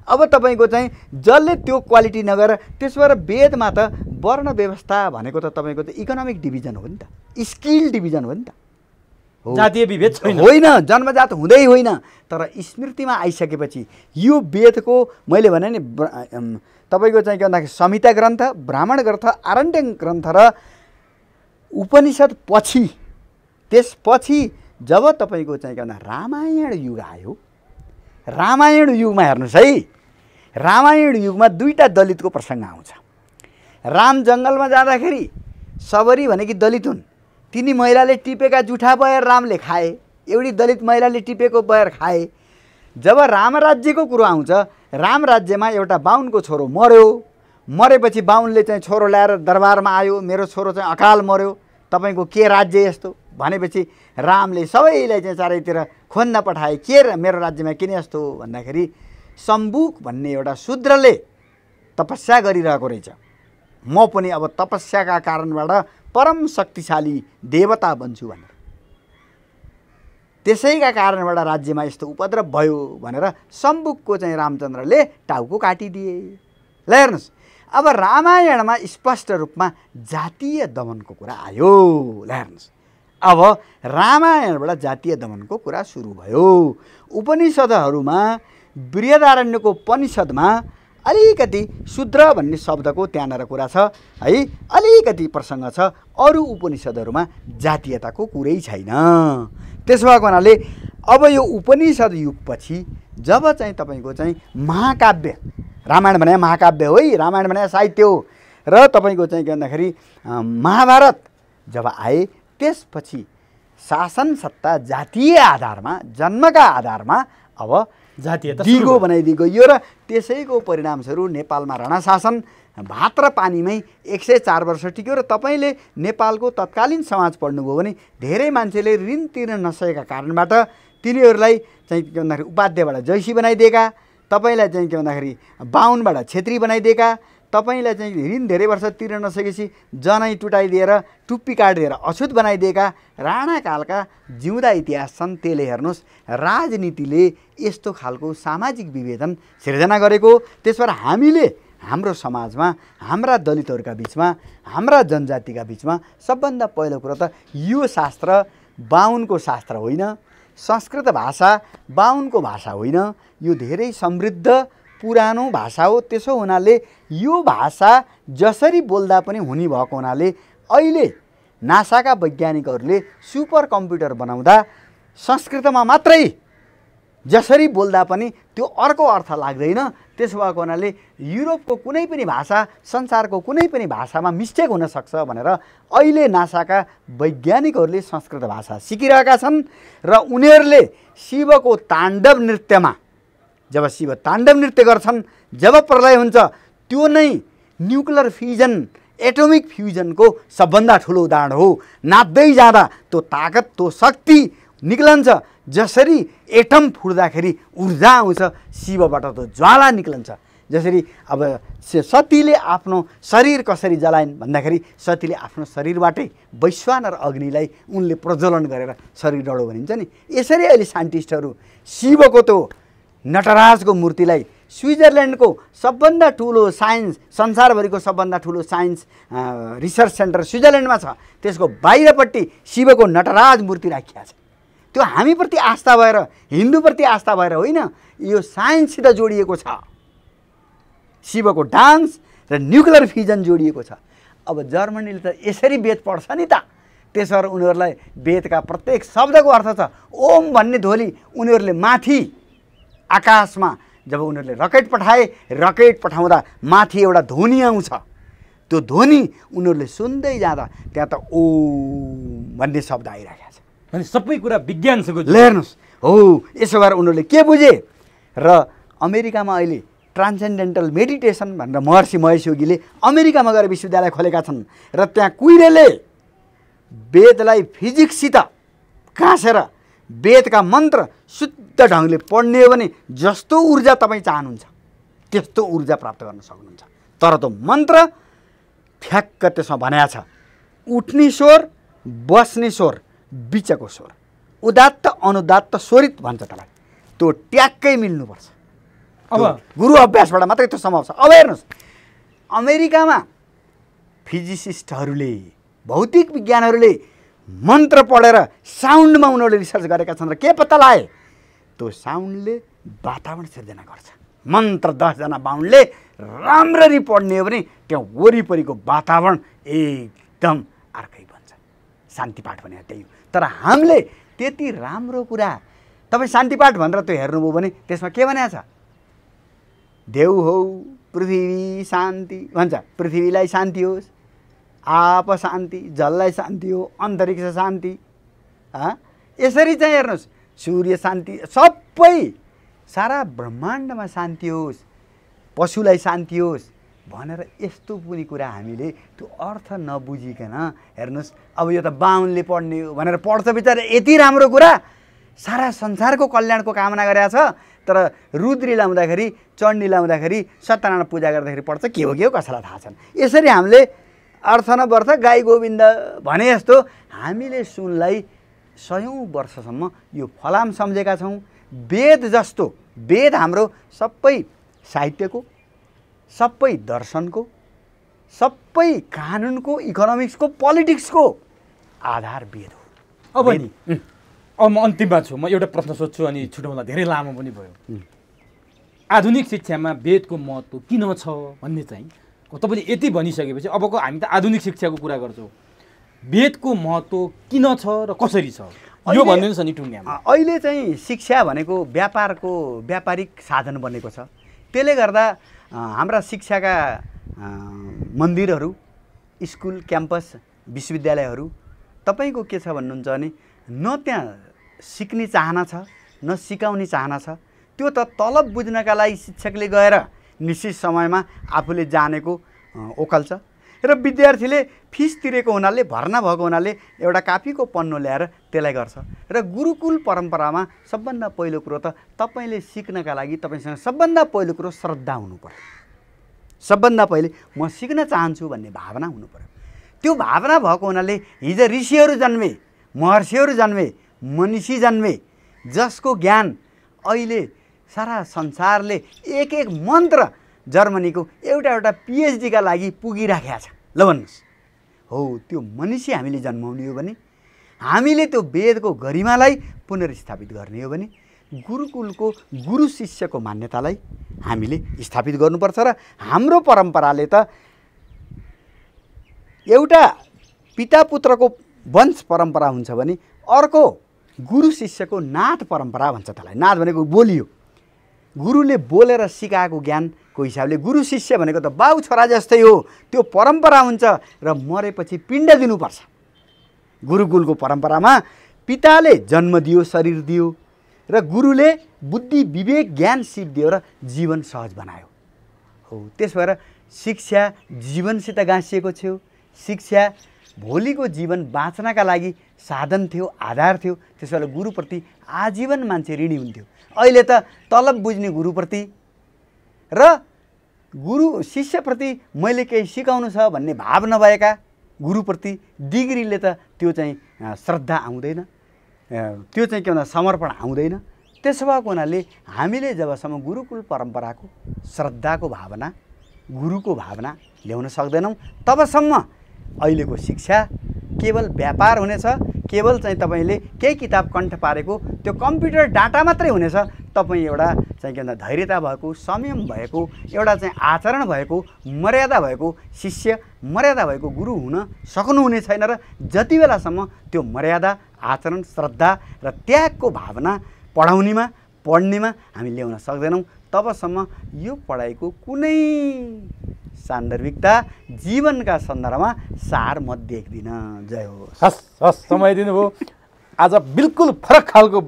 अब तपाईँको चाहिँ जसले त्यो क्वालिटी नगरेर, त्यसो भएर वेदमा त वर्ण व्यवस्था भनेको त तपाईँको त इकोनोमिक डिभिजन हो नि त, स्किल डिभिजन हो नि त, जातीय विभेद छैन, होइन, जन्मजात हुँदै होइन। तर स्मृतिमा आइसकेपछि यो वेदको मैले भने नि तपाईँको चाहिँ के भन्दाखेरि संहिता ग्रन्थ, ब्राह्मण ग्रन्थ, आरण्यक ग्रन्थ र उपनिषद पछि, त्यसपछि जब तपाईँको चाहिँ के भन्दा रामायण युग आयो, रामायण युगमा हेर्नुहोस् है, रामायण युगमा दुईटा दलितको प्रसङ्ग आउँछ। राम जङ्गलमा जाँदाखेरि सबरी भनेकी दलित हुन्, तिनी महिलाले टिपेका जुठा बयर रामले खाए, एउटी दलित महिलाले टिपेको बयर खाए। जब रामराज्यको कुरो आउँछ, राम राज्यमा एउटा बाहुनको छोरो मर्यो, मरेपछि बाहुनले चाहिँ छोरो ल्याएर दरबारमा आयो, मेरो छोरो चाहिँ अकाल मर्यो, तपाईँको के राज्य यस्तो भनेपछि रामले सबैलाई चाहिँ चारैतिर खोज्न पठाए, के मेरो राज्यमा किन यस्तो भन्दाखेरि सम्बुक भन्ने एउटा शूद्रले तपस्या गरिरहेको रहेछ, म पनि अब तपस्याका कारणबाट परम शक्तिशाली देवता बन्छु भनेर, त्यसैका कारणबाट राज्यमा यस्तो उपद्रव भयो भनेर सम्बुकको चाहिँ रामचन्द्रले टाउको काटिदिए। ल हेर्नुहोस्, अब रामायणमा स्पष्ट रूपमा जातीय दमनको कुरा आयो। ल हेर्नुहोस्, अब रामायणबाट जातीय दमनको कुरा सुरु भयो। उपनिषदहरूमा बृहदारण्यको उपनिषदमा अलिकति शूद्र भन्ने शब्दको त्यहाँनिर कुरा छ है, अलिकति प्रसङ्ग छ। अरू उपनिषदहरूमा जातीयताको कुरै छैन। त्यसो भएको हुनाले अब यो उपनिषद युगपछि जब चाहिँ तपाईँको चाहिँ महाकाव्य, रामायण भने महाकाव्य हो है, रामायण भने साहित्य हो, र तपाईँको चाहिँ के भन्दाखेरि महाभारत जब आए त्यसपछि शासन सत्ता जातीय आधारमा, जन्मका आधारमा अब जातीयता दिगो बनाइदिएको यो, र त्यसैको परिणामस्वरूप नेपालमा राणा शासन भात र पानीमै 104 वर्ष टिक्यो। र तपाईँले नेपालको तत्कालीन समाज पढ्नुभयो भने धेरै मान्छेले ऋण तिर्न नसकेका कारणबाट तिनीहरूलाई चाहिँ के भन्दाखेरि उपाध्यबाट जैसी बनाइदिएका, तपाईँलाई चाहिँ के भन्दाखेरि बाहुनबाट छेत्री बनाइदिएका, तपाईँलाई चाहिँ ऋण धेरै वर्ष तिर्न नसकेपछि जनै टुटाइदिएर टुप्पी काटिदिएर अछुत बनाइदिएका राणाकालका जिउँदा इतिहास छन्। त्यसले हेर्नुहोस्, राजनीतिले यस्तो खालको सामाजिक विभेदन सिर्जना गरेको। त्यसबाट हामीले हाम्रो समाजमा, हाम्रा दलितहरूका बिचमा, हाम्रा जनजातिका बिचमा सबभन्दा पहिलो कुरो त यो शास्त्र बाहुनको शास्त्र होइन, संस्कृत भाषा बाहुनको भाषा होइन, यो धेरै समृद्ध पुरानो भाषा हो। त्यसो हुनाले यो भाषा जसरी बोल्दा पनि हुने भएको हुनाले अहिले नासाका वैज्ञानिकहरूले सुपर कम्प्युटर बनाउँदा संस्कृतमा मात्रै जसरी बोल्दा पनि त्यो अर्को अर्थ लाग्दैन, त्यसो भएको हुनाले युरोपको कुनै पनि भाषा संसारको कुनै पनि भाषामा मिस्टेक हुनसक्छ भनेर अहिले नासाका वैज्ञानिकहरूले संस्कृत भाषा सिकिरहेका छन् र उनीहरूले शिवको ताण्डव नृत्यमा जब शिव ताण्डव नृत्य गर्छन्, जब प्रलय हुन्छ, त्यो नै न्युक्लियर फ्युजन एटोमिक फ्युजनको सबभन्दा ठुलो उदाहरण हो। नाच्दै जाँदा त्यो ताकत त्यो शक्ति निक्लन्छ, जसरी एटम फुट्दाखेरि ऊर्जा आउँछ, शिवबाट त्यो ज्वाला निक्लन्छ। जसरी अब सतीले आफ्नो शरीर कसरी जलाइन् भन्दाखेरि सतीले आफ्नो शरीरबाटै वैश्वानर अग्निलाई उनले प्रज्वलन गरेर शरीर डढो भनिन्छ नि। यसरी अहिले साइन्टिस्टहरू शिवको त्यो नटराजको मूर्तिलाई स्विजरल्यान्डको सबभन्दा ठुलो साइन्स, संसारभरिको सबभन्दा ठुलो साइन्स रिसर्च सेन्टर स्विजरल्यान्डमा छ, त्यसको बाहिरपट्टि शिवको नटराज मूर्ति राखिएको छ। त्यो हामीप्रति आस्था भएर, हिन्दूप्रति आस्था भएर होइन, यो साइन्ससित जोडिएको छ। शिवको डान्स र न्युक्लियर फ्युजन जोडिएको छ। अब जर्मनीले त यसरी वेद पढ्छ नि त, त्यसो भएर उनीहरूलाई वेदका प्रत्येक शब्दको अर्थ छ। ओम भन्ने ध्वनि उनीहरूले माथि आकाशमा जब उनीहरूले रकेट पठाए, रकेट पठाउँदा माथि एउटा ध्वनि आउँछ। त्यो ध्वनि उनीहरूले सुन्दै जाँदा त्यहाँ त ओम भन्ने शब्द आइरहेको छ। अनि सबै कुरा विज्ञानसँग हेर्नुहोस्, हो यसो भएर उनीहरूले के बुझे। र अमेरिकामा अहिले ट्रान्सेन्डेन्टल मेडिटेसन भनेर महर्षि महेश योगीले अमेरिकामा गएर विश्वविद्यालय खोलेका छन् र त्यहाँ कुइरेले वेदलाई फिजिक्ससित गाँसेर वेदका मन्त्र शुद्ध ढङ्गले पढ्ने हो भने जस्तो ऊर्जा तपाईँ चाहनुहुन्छ त्यस्तो ऊर्जा प्राप्त गर्न सक्नुहुन्छ। तर त्यो मन्त्र ठ्याक्क त्यसमा भनेको छ, उठ्ने स्वर, बस्ने स्वर, बिचको स्वर, उदात्त अनुदात्त स्वरित भन्छ त्यसलाई, त्यो ट्याक्कै मिल्नुपर्छ। अब गुरु अभ्यासबाट मात्रै त्यो सम्भव छ। अब हेर्नुहोस्, अमेरिकामा फिजिसिस्टहरूले, भौतिक विज्ञानहरूले मन्त्र पढेर साउन्डमा उनीहरूले रिसर्च गरेका छन् र के पत्ता लाए, त्यो साउन्डले वातावरण सिर्जना गर्छ। मन्त्र 10 जना बाहुनले राम्ररी पढ्ने हो भने त्यहाँ वरिपरिको वातावरण एकदम अर्कै बन्छ। शान्तिपाठ भनेको त्यही हो। तर हामीले त्यति राम्रो कुरा, तपाईँ शान्तिपाठ भनेर त्यो हेर्नुभयो भने त्यसमा के भनेको छ, देउ हौ पृथ्वी शान्ति भन्छ, पृथ्वीलाई शान्ति होस्, आप शान्ति, जललाई शान्ति हो, अन्तरिक्ष शान्ति। यसरी चाहिँ हेर्नुहोस्, सूर्य शान्ति, सबै सारा ब्रह्माण्डमा शान्ति होस्, पशुलाई शान्ति होस् भनेर यस्तो पनि कुरा हामीले त्यो अर्थ नबुझिकन हेर्नुहोस्। अब यो त बाहुनले पढ्ने हो भनेर पढ्छ बिचारा, यति राम्रो कुरा, सारा संसारको कल्याणको कामना गरेका छ। तर रुद्री लाउँदाखेरि, चण्डी लाउँदाखेरि, सत्यनारायण पूजा गर्दाखेरि पढ्छ, के हो कसैलाई थाहा छैन। यसरी हामीले अर्थ नवर्थ गाई गोविन्द भने जस्तो हामीले सुनलाई 100औं वर्षसम्म यो फलाम सम्झेका छौँ। वेद जस्तो, वेद हाम्रो सबै साहित्यको, सबै दर्शनको, सबै कानुनको, इकोनोमिक्सको, पोलिटिक्सको आधार वेद हो। अब नि अब म अन्तिममा छु, म एउटा प्रश्न सोध्छु अनि छुट्याउँदा धेरै लामो पनि भयो। आधुनिक शिक्षामा वेदको महत्त्व किन छ भन्ने चाहिँ तपाईँले यति भनिसकेपछि अबको हामी त आधुनिक शिक्षाको कुरा गर्छौँ, वेदको महत्त्व किन छ र कसरी छ यो भनिदिनुहोस् नि टुङ्ग्यामा। अहिले चाहिँ शिक्षा भनेको व्यापारिक साधन बनेको छ। त्यसले गर्दा हाम्रा शिक्षाका मन्दिरहरू, स्कुल, क्याम्पस, विश्वविद्यालयहरू तपाईँको के छ भन्नुहुन्छ भने न त्यहाँ सिक्ने चाहना छ, न सिकाउने चाहना छ। त्यो त तलब बुझ्नका लागि शिक्षकले गएर निश्चित समयमा आफूले जानेको ओकल्छ र विद्यार्थीले फिस तिरेको हुनाले, भर्ना भएको हुनाले एउटा कापीको पन्नो ल्याएर त्यसलाई गर्छ। र गुरुकुल परम्परामा सबभन्दा पहिलो कुरो त तपाईँले सिक्नका लागि तपाईँसँग सबभन्दा पहिलो कुरो श्रद्धा हुनु पर्यो। सबभन्दा पहिले म सिक्न चाहन्छु भन्ने भावना हुनु पर्यो। त्यो भावना भएको हुनाले हिजो ऋषिहरू जन्मे, महर्षिहरू जन्मे, मनीषी जन्मे, जसको ज्ञान अहिले सारा संसारले एक एक मन्त्र जर्मनीको एउटा पिएचडीका लागि पुगिराखेको छ। ल भन्नुहोस्, हो त्यो मनीषी हामीले जन्माउने हो भने, हामीले त्यो वेदको गरिमालाई पुनर्स्थापित गर्ने हो भने गुरुकुलको गुरु शिष्यको मान्यतालाई हामीले स्थापित गर्नुपर्छ। र हाम्रो परम्पराले त एउटा पिता पुत्रको वंश परम्परा हुन्छ भने अर्को गुरु शिष्यको नाथ परम्परा भन्छ। त्यसलाई नाथ भनेको बोली हो। गुरुले बोलेर सिकाएको ज्ञानको हिसाबले गुरु शिष्य भनेको त बाउ छोरा जस्तै हो, त्यो परम्परा हुन्छ र मरेपछि पिण्ड दिनुपर्छ। गुरुकुलको परम्परामा पिताले जन्म दियो, शरीर दियो र गुरुले बुद्धि विवेक ज्ञान सिप दियो र जीवन सहज बनायो। हो, त्यस भएर शिक्षा जीवनसित गाँसिएको थियो। शिक्षा भोलिको जीवन बाँच्नका लागि साधन थियो, आधार थियो। त्यस बेला गुरुप्रति आजीवन मान्छे ऋणी हुन्थ्यो। अहिले त तलब बुझ्ने गुरुप्रति र गुरु शिष्यप्रति मैले केही सिकाउनु छ भन्ने भाव नभएका गुरुप्रति डिग्रीले त त्यो चाहिँ श्रद्धा आउँदैन, त्यो चाहिँ के भन्दा समर्पण आउँदैन। त्यसो भएको हुनाले हामीले जबसम्म गुरुकुल परम्पराको श्रद्धाको भावना, गुरुको भावना ल्याउन सक्दैनौँ तबसम्म अहिलेको शिक्षा केवल व्यापार हुनेछ। केवल चाहिँ तपाईँले केही किताब कण्ठ पारेको त्यो कम्प्युटर डाटा मात्रै हुनेछ। तपाईँ एउटा चाहिँ के भन्दा धैर्यता भएको, संयम भएको, एउटा चाहिँ आचरण भएको, मर्यादा भएको शिष्य, मर्यादा भएको गुरु हुन सक्नुहुने छैन। र जति बेलासम्म त्यो मर्यादा, आचरण, श्रद्धा र त्यागको भावना पढाउनेमा, पढ्नेमा हामी ल्याउन सक्दैनौँ तबसम्म यो पढाइको कुनै सान्दर्भिकता जीवनका सन्दर्भमा सार म देख्दिनँ। जय होस्। हस् हस्, समय दिनुभयो। आज बिल्कुल फरक खालको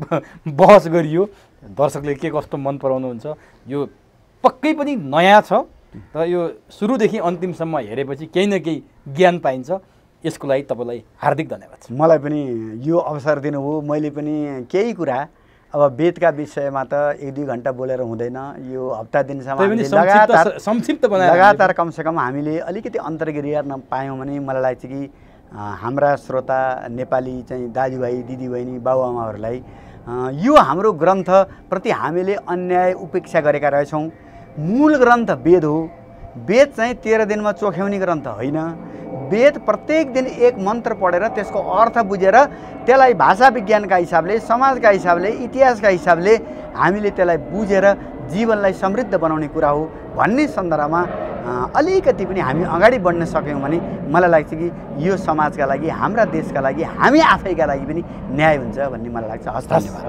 बहस गरियो। दर्शकले के कस्तो मन पराउनुहुन्छ यो पक्कै पनि नयाँ छ र यो सुरुदेखि अन्तिमसम्म हेरेपछि केही न केही ज्ञान पाइन्छ। यसको लागि तपाईँलाई हार्दिक धन्यवाद। मलाई पनि यो अवसर दिनुभयो। मैले पनि केही कुरा अब वेदका विषयमा त 1-2 घन्टा बोलेर हुँदैन। यो हप्ता दिनसम्म लगातार कमसेकम हामीले अलिकति अन्तर्क्रिया गर्न पायौँ भने मलाई लाग्छ कि हाम्रा श्रोता नेपाली चाहिँ दाजुभाइ दिदीबहिनी बाबुआमाहरूलाई यो हाम्रो ग्रन्थप्रति हामीले अन्याय उपेक्षा गरेका रहेछौँ। मूल ग्रन्थ वेद हो। वेद चाहिँ 13 दिनमा चोख्याउने ग्रन्थ होइन। वेद प्रत्येक दिन एक मन्त्र पढेर त्यसको अर्थ बुझेर त्यसलाई भाषा विज्ञानका हिसाबले, समाजका हिसाबले, इतिहासका हिसाबले हामीले त्यसलाई बुझेर जीवनलाई समृद्ध बनाउने कुरा हो भन्ने सन्दर्भमा अलिकति पनि हामी अगाडि बढ्न सक्यौँ भने मलाई लाग्छ कि यो समाजका लागि, हाम्रा देशका लागि, हामी आफैका लागि पनि न्याय हुन्छ भन्ने मलाई लाग्छ। हस्, धन्यवाद।